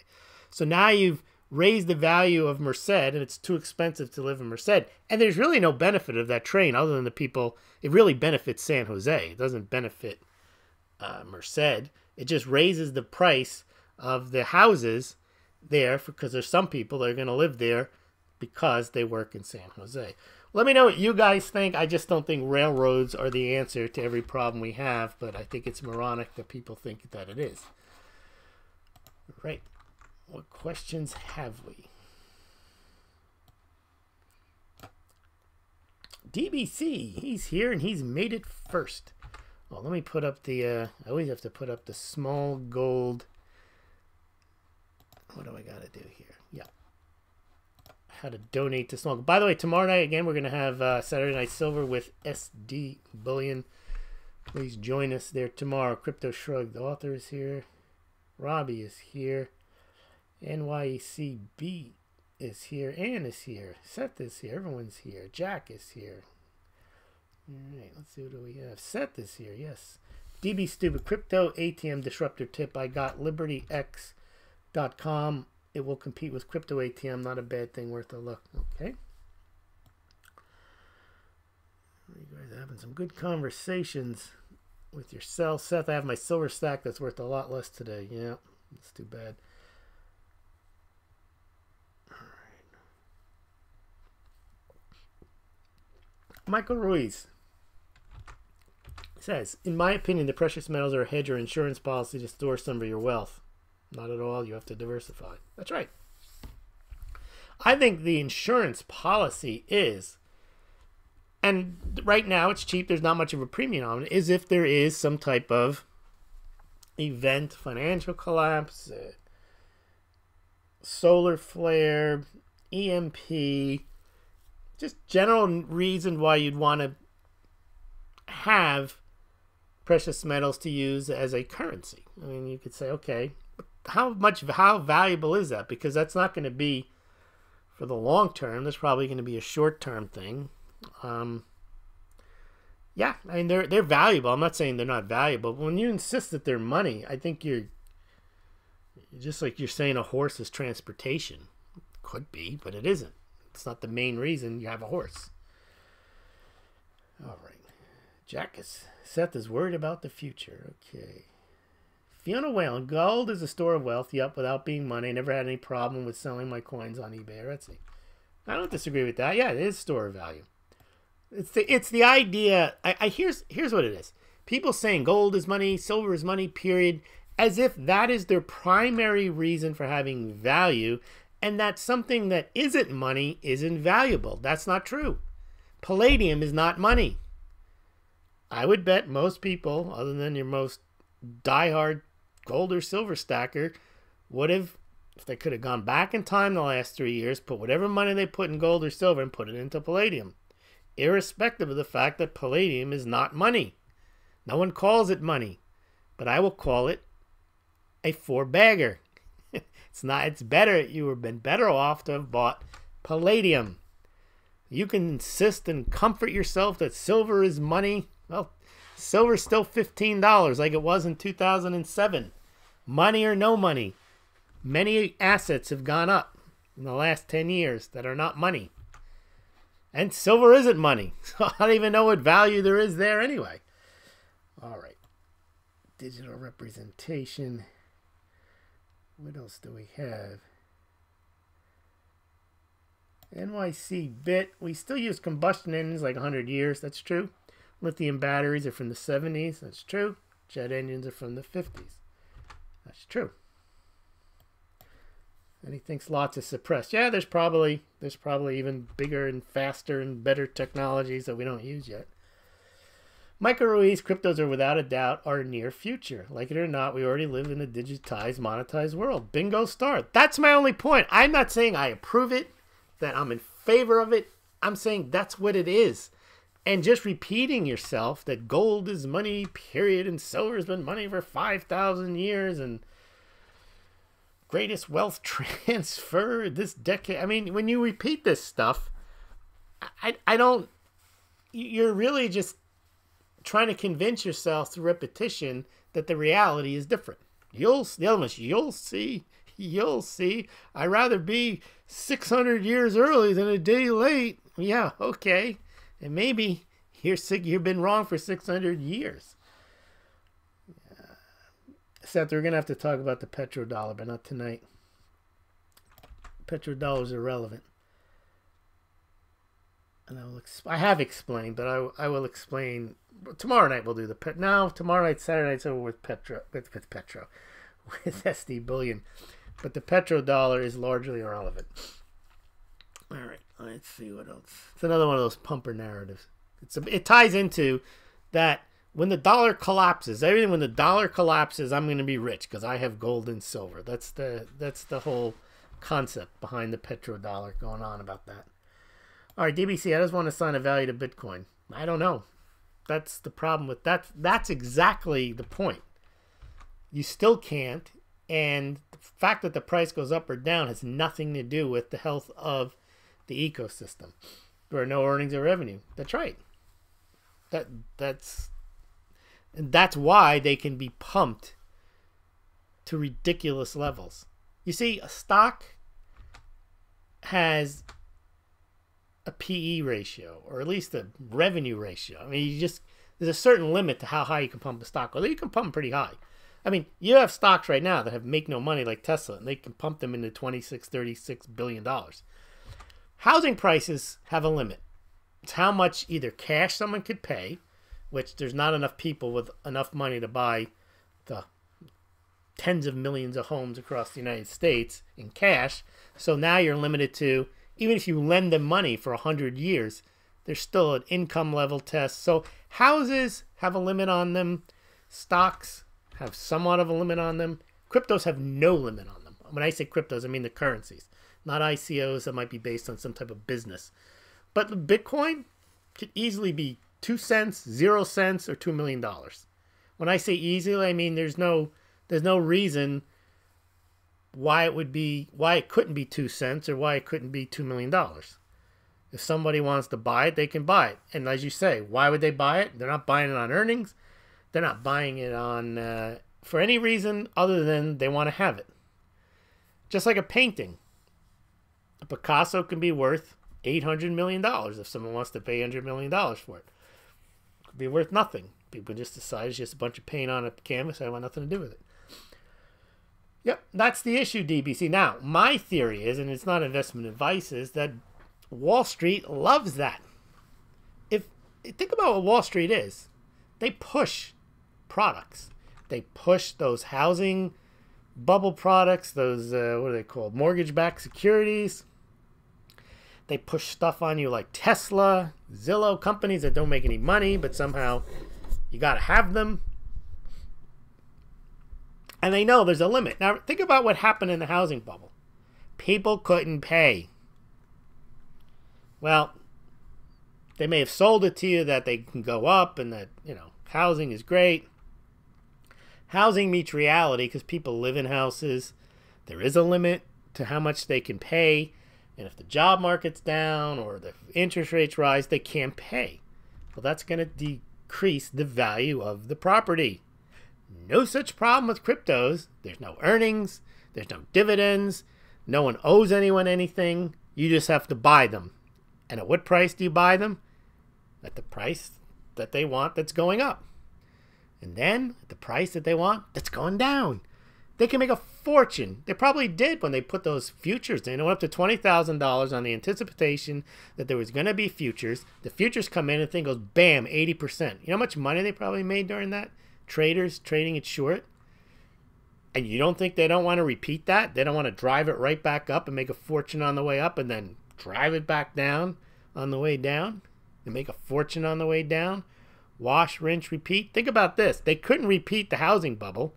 So now you've raised the value of Merced, and it's too expensive to live in Merced. And there's really no benefit of that train other than the people. It really benefits San Jose. It doesn't benefit Merced. It just raises the price of the houses there because there's some people that are going to live there because they work in San Jose. Let me know what you guys think. I just don't think railroads are the answer to every problem we have, but I think it's moronic that people think that it is. Right. What questions have we? DBC, he's here and he's made it first. Well, let me put up the, I always have to put up the Smaulgld. What do I got to do here? Yeah. How to donate to Smaulgld. By the way, tomorrow night, again, we're going to have Saturday Night Silver with SD Bullion. Please join us there tomorrow. Crypto Shrug, the author, is here. Robbie is here. NYCB is here. Ann is here. Seth is here. Everyone's here. Jack is here. All right, let's see what do we have. Seth is here. Yes. DB Stupid Crypto ATM Disruptor Tip. I got libertyx.com. It will compete with Crypto ATM. Not a bad thing. Worth a look. Okay. You guys are having some good conversations with yourself. Seth, I have my silver stack that's worth a lot less today. Yeah, that's too bad. All right. Michael Ruiz says, in my opinion, the precious metals are a hedge or insurance policy to store some of your wealth. Not at all. You have to diversify. That's right. I think the insurance policy is, and right now it's cheap, there's not much of a premium on it, is if there is some type of event, financial collapse, solar flare, EMP, just general reason why you'd want to have precious metals to use as a currency. I mean, you could say, okay, how valuable is that? Because that's not going to be for the long term. That's probably going to be a short term thing. Yeah, I mean, they're valuable. I'm not saying they're not valuable, but when you insist that they're money, I think you're just like you're saying a horse is transportation. Could be, but it isn't. It's not the main reason you have a horse. All right. Seth is worried about the future. Okay. Fiona Whalen, gold is a store of wealth. Yep, without being money. I never had any problem with selling my coins on eBay or Etsy. I don't disagree with that. Yeah, it is store of value. It's the idea. Here's what it is. People saying gold is money, silver is money, period, as if that is their primary reason for having value, and that something that isn't money is invaluable. That's not true. Palladium is not money. I would bet most people, other than your most diehard gold or silver stacker, would have, if they could have gone back in time the last 3 years, put whatever money they put in gold or silver and put it into palladium, irrespective of the fact that palladium is not money. No one calls it money, but I will call it a four-bagger. It's not. It's better. You would have been better off to have bought palladium. You can insist and comfort yourself that silver is money. Well, silver's still $15 like it was in 2007. Money or no money. Many assets have gone up in the last 10 years that are not money. And silver isn't money. So I don't even know what value there is there anyway. All right. Digital representation. What else do we have? NYC bit. We still use combustion engines like 100 years. That's true. Lithium batteries are from the 70s. That's true. Jet engines are from the 50s. That's true. And he thinks lots is suppressed. Yeah, there's probably even bigger and faster and better technologies that we don't use yet. Michael Ruiz, cryptos are without a doubt our near future. Like it or not, we already live in a digitized, monetized world. Bingo star. That's my only point. I'm not saying I approve it, that I'm in favor of it. I'm saying that's what it is. And just repeating yourself that gold is money, period, and silver has been money for 5,000 years, and greatest wealth transfer this decade. I mean, when you repeat this stuff, I don't, you're really just trying to convince yourself through repetition that the reality is different. You'll see You'll see. I'd rather be 600 years early than a day late. Yeah, okay. And maybe you've been wrong for 600 years. Except we're going to have to talk about the petrodollar, but not tonight. Petrodollar is irrelevant. And I have explained, but I will explain. Tomorrow night we'll do tomorrow night, Saturday night's over with with SD Bullion. But the petrodollar is largely irrelevant. All right, let's see what else. It's another one of those pumper narratives. It ties into that when the dollar collapses, when the dollar collapses, I'm going to be rich because I have gold and silver. That's the whole concept behind the petrodollar going on about that. All right, DBC, I just want to assign a value to Bitcoin. I don't know. That's the problem with that. That's exactly the point. You still can't, and the fact that the price goes up or down has nothing to do with the health of the ecosystem. There are no earnings or revenue. That's right. That's why they can be pumped to ridiculous levels. You see, a stock has a PE ratio, or at least a revenue ratio. I mean, there's a certain limit to how high you can pump a stock, although you can pump them pretty high. I mean, you have stocks right now that make no money like Tesla, and they can pump them into $36 billion. Housing prices have a limit. It's how much either cash someone could pay, which there's not enough people with enough money to buy the tens of millions of homes across the United States in cash. So now you're limited to, even if you lend them money for 100 years, there's still an income level test. So houses have a limit on them. Stocks have somewhat of a limit on them. Cryptos have no limit on them. When I say cryptos, I mean the currencies, not ICOs that might be based on some type of business. But Bitcoin could easily be 2 cents, 0 cents, or $2 million. When I say easily, I mean there's no reason why it couldn't be 2 cents or why it couldn't be $2 million. If somebody wants to buy it, they can buy it. And as you say, why would they buy it? They're not buying it on earnings. They're not buying it on for any reason other than they want to have it. Just like a painting. A Picasso can be worth $800 million if someone wants to pay $100 million for it. It could be worth nothing. People just decide it's just a bunch of paint on a canvas. I want nothing to do with it. Yep, that's the issue, DBC. Now, my theory is, and it's not investment advice, is that Wall Street loves that. Think about what Wall Street is. They push products. They push those housing bubble products, those, what are they called? Mortgage-backed securities. They push stuff on you like Tesla, Zillow, companies that don't make any money, but somehow you got to have them. And they know there's a limit. Now, think about what happened in the housing bubble. People couldn't pay. Well, they may have sold it to you that they can go up and that, housing is great. Housing meets reality because people live in houses. There is a limit to how much they can pay. And if the job market's down or the interest rates rise, they can't pay. Well, that's going to decrease the value of the property. No such problem with cryptos. There's no earnings. There's no dividends. No one owes anyone anything. You just have to buy them. And at what price do you buy them? At the price that they want that's going up. And then at the price that they want that's going down. They can make a fortune. They probably did when they put those futures in. It went up to $20,000 on the anticipation that there was going to be futures. The futures come in and the thing goes, bam, 80%. You know how much money they probably made during that? Traders trading it short. And you don't think they don't want to repeat that? They don't want to drive it right back up and make a fortune on the way up and then drive it back down on the way down and make a fortune on the way down? Wash, rinse, repeat. Think about this. They couldn't repeat the housing bubble.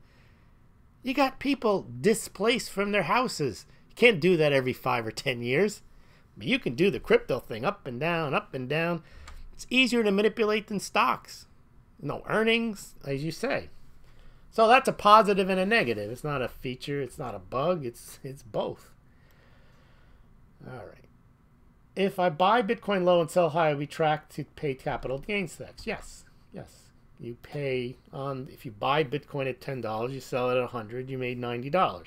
You got people displaced from their houses. You can't do that every 5 or 10 years. But you can do the crypto thing up and down, up and down. It's easier to manipulate than stocks. No earnings, as you say. So that's a positive and a negative. It's not a feature. It's not a bug. It's both. All right. If I buy Bitcoin low and sell high, we track to pay capital gains tax. Yes. Yes. You pay on, if you buy Bitcoin at $10, you sell it at $100, you made $90.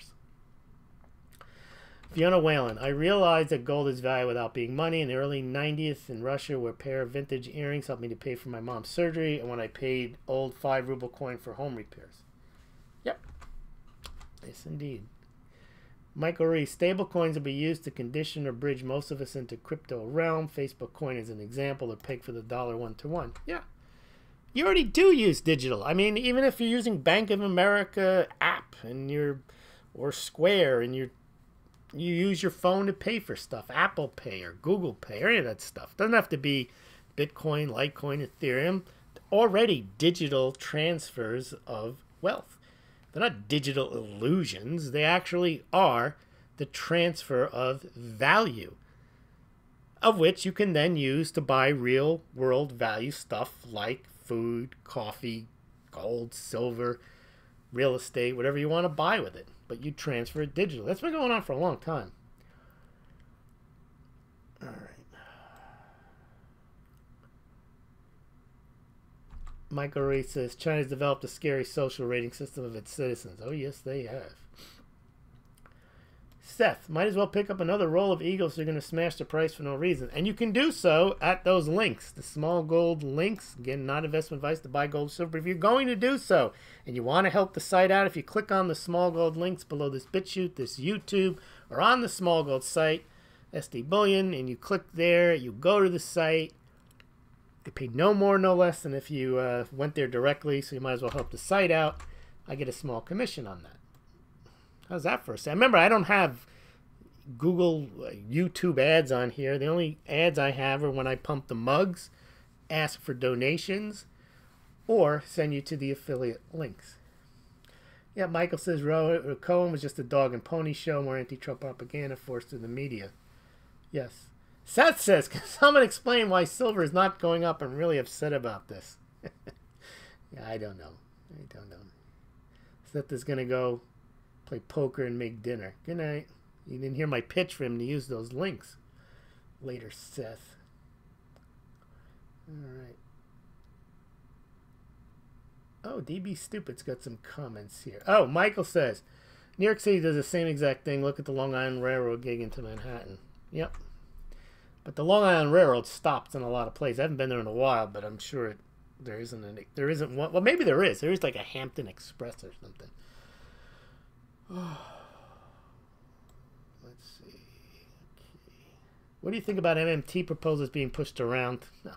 Fiona Whalen, I realized that gold is value without being money. In the early 90s in Russia, where a pair of vintage earrings helped me to pay for my mom's surgery, and when I paid old 5 ruble coin for home repairs. Yep. Yes, indeed. Michael Reese, stable coins will be used to condition or bridge most of us into crypto realm. Facebook coin is an example. They're pegged for the dollar 1-to-1. Yeah. You already do use digital. I mean, even if you're using Bank of America app and or Square and you use your phone to pay for stuff, Apple Pay or Google Pay or any of that stuff. Doesn't have to be Bitcoin, Litecoin, Ethereum. Already digital transfers of wealth. They're not digital illusions. They actually are the transfer of value, of which you can then use to buy real world value stuff like food, coffee, gold, silver, real estate, whatever you want to buy with it. But you transfer it digitally. That's been going on for a long time. All right. Michael Reese says, China's developed a scary social rating system of its citizens. Oh, yes, they have. Seth, might as well pick up another roll of Eagles if you're going to smash the price for no reason. And you can do so at those links, the Smaulgld links. Again, not investment advice to buy gold, silver. If you're going to do so and you want to help the site out, if you click on the Smaulgld links below this BitChute, this YouTube, or on the Smaulgld site, SD Bullion, and you click there, you go to the site. You pay no more, no less than if you went there directly, so you might as well help the site out. I get a small commission on that. How's that for a second? Remember, I don't have Google, YouTube ads on here. The only ads I have are when I pump the mugs, ask for donations, or send you to the affiliate links. Yeah, Michael says Cohen was just a dog and pony show, more anti-Trump propaganda forced through the media. Yes. Seth says, can someone explain why silver is not going up? I'm really upset about this. Yeah, I don't know. Seth is going to go play poker and make dinner. Good night. You didn't hear my pitch for him to use those links. Later, Seth. All right. Oh, DB Stupid's got some comments here. Oh, Michael says, New York City does the same exact thing. Look at the Long Island Railroad gig into Manhattan. Yep. But the Long Island Railroad stops in a lot of places. I haven't been there in a while, but I'm sure there isn't one. Well, maybe there is. There is like a Hampton Express or something. Let's see. Okay. What do you think about MMT proposals being pushed around? No,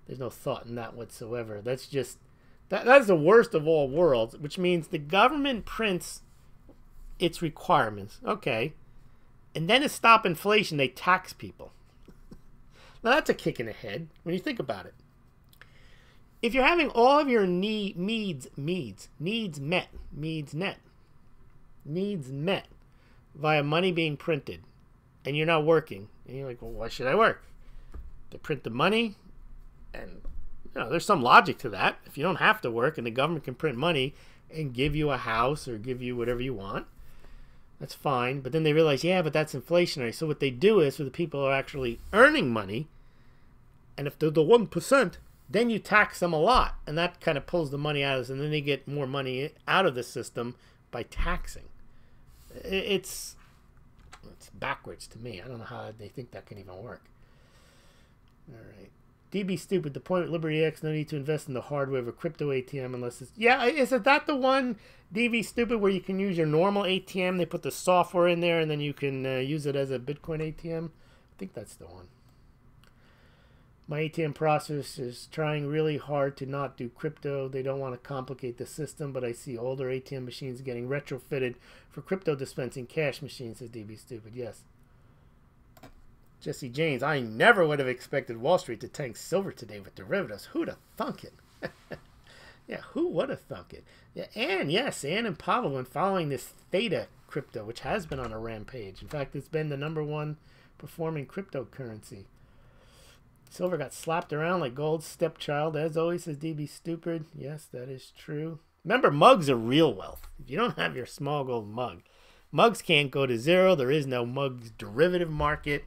there's no thought in that whatsoever. That's just that's the worst of all worlds, which means the government prints its requirements, okay, and then to stop inflation, they tax people. Now that's a kick in the head when you think about it. If you're having all of your needs met via money being printed, and you're not working, and you're like, well, why should I work? They print the money, and there's some logic to that. If you don't have to work and the government can print money and give you a house or give you whatever you want, that's fine. But then they realize, yeah, but that's inflationary. So what they do is, for the people who are actually earning money, and if they're the 1%, then you tax them a lot, and that kind of pulls the money out of us, and then they get more money out of the system by taxing. It's backwards to me. I don't know how they think that can even work. All right. DB Stupid, the point with LibertyX, no need to invest in the hardware of a crypto ATM unless it's... Yeah, is it that the one, DB Stupid, where you can use your normal ATM? They put the software in there and then you can use it as a Bitcoin ATM? I think that's the one. My ATM processor is trying really hard to not do crypto. They don't want to complicate the system, but I see older ATM machines getting retrofitted for crypto dispensing cash machines, says DB Stupid. Yes. Jesse James, I never would have expected Wall Street to tank silver today with derivatives. Who'd have thunk it? Yeah, who would have thunk it? Yeah, Ann and Pavel went following this Theta crypto, which has been on a rampage. In fact, it's been the #1 performing cryptocurrency. Silver got slapped around like gold's stepchild, as always, says DB Stupid. Yes, that is true. Remember, mugs are real wealth. If you don't have your Smaulgld mug, mugs can't go to zero. There is no mugs derivative market.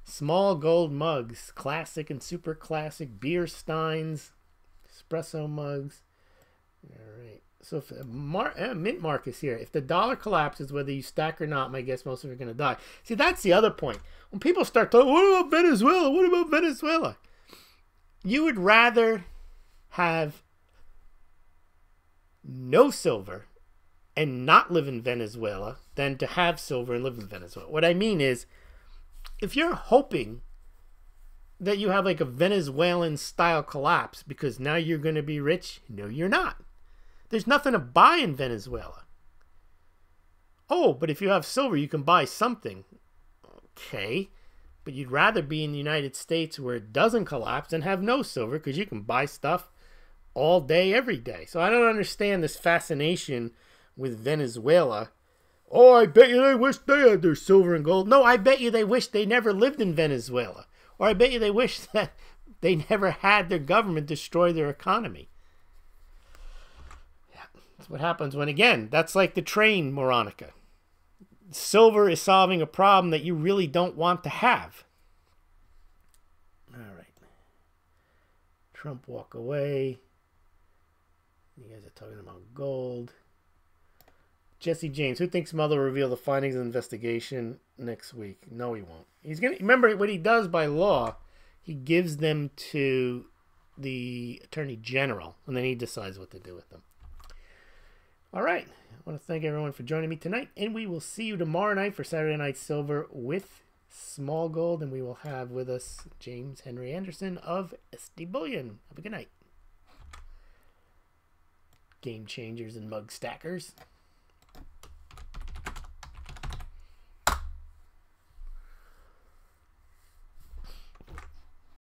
Smaulgld mugs, classic and super classic, beer steins, espresso mugs. All right. So if Mint Marcus here, if the dollar collapses, whether you stack or not, my guess most of you are going to die. See, that's the other point. When people start talking, what about Venezuela? What about Venezuela? You would rather have no silver and not live in Venezuela than to have silver and live in Venezuela. What I mean is, if you're hoping that you have like a Venezuelan style collapse because now you're going to be rich, no, you're not. There's nothing to buy in Venezuela. Oh, but if you have silver, you can buy something. Okay, but you'd rather be in the United States where it doesn't collapse and have no silver because you can buy stuff all day, every day. So I don't understand this fascination with Venezuela. Oh, I bet you they wish they had their silver and gold. No, I bet you they wish they never lived in Venezuela. Or I bet you they wish that they never had their government destroy their economy. Yeah, that's what happens when, again, that's like the train, Moronica. Silver is solving a problem that you really don't want to have. All right. Trump walk away. You guys are talking about gold. Jesse James, who thinks Mueller will reveal the findings of the investigation next week? No, he won't. He's gonna remember what he does by law. He gives them to the Attorney General, and then he decides what to do with them. All right. I want to thank everyone for joining me tonight, and we will see you tomorrow night for Saturday Night Silver with Smaulgld, and we will have with us James Henry Anderson of SD Bullion. Have a good night. Game changers and mug stackers.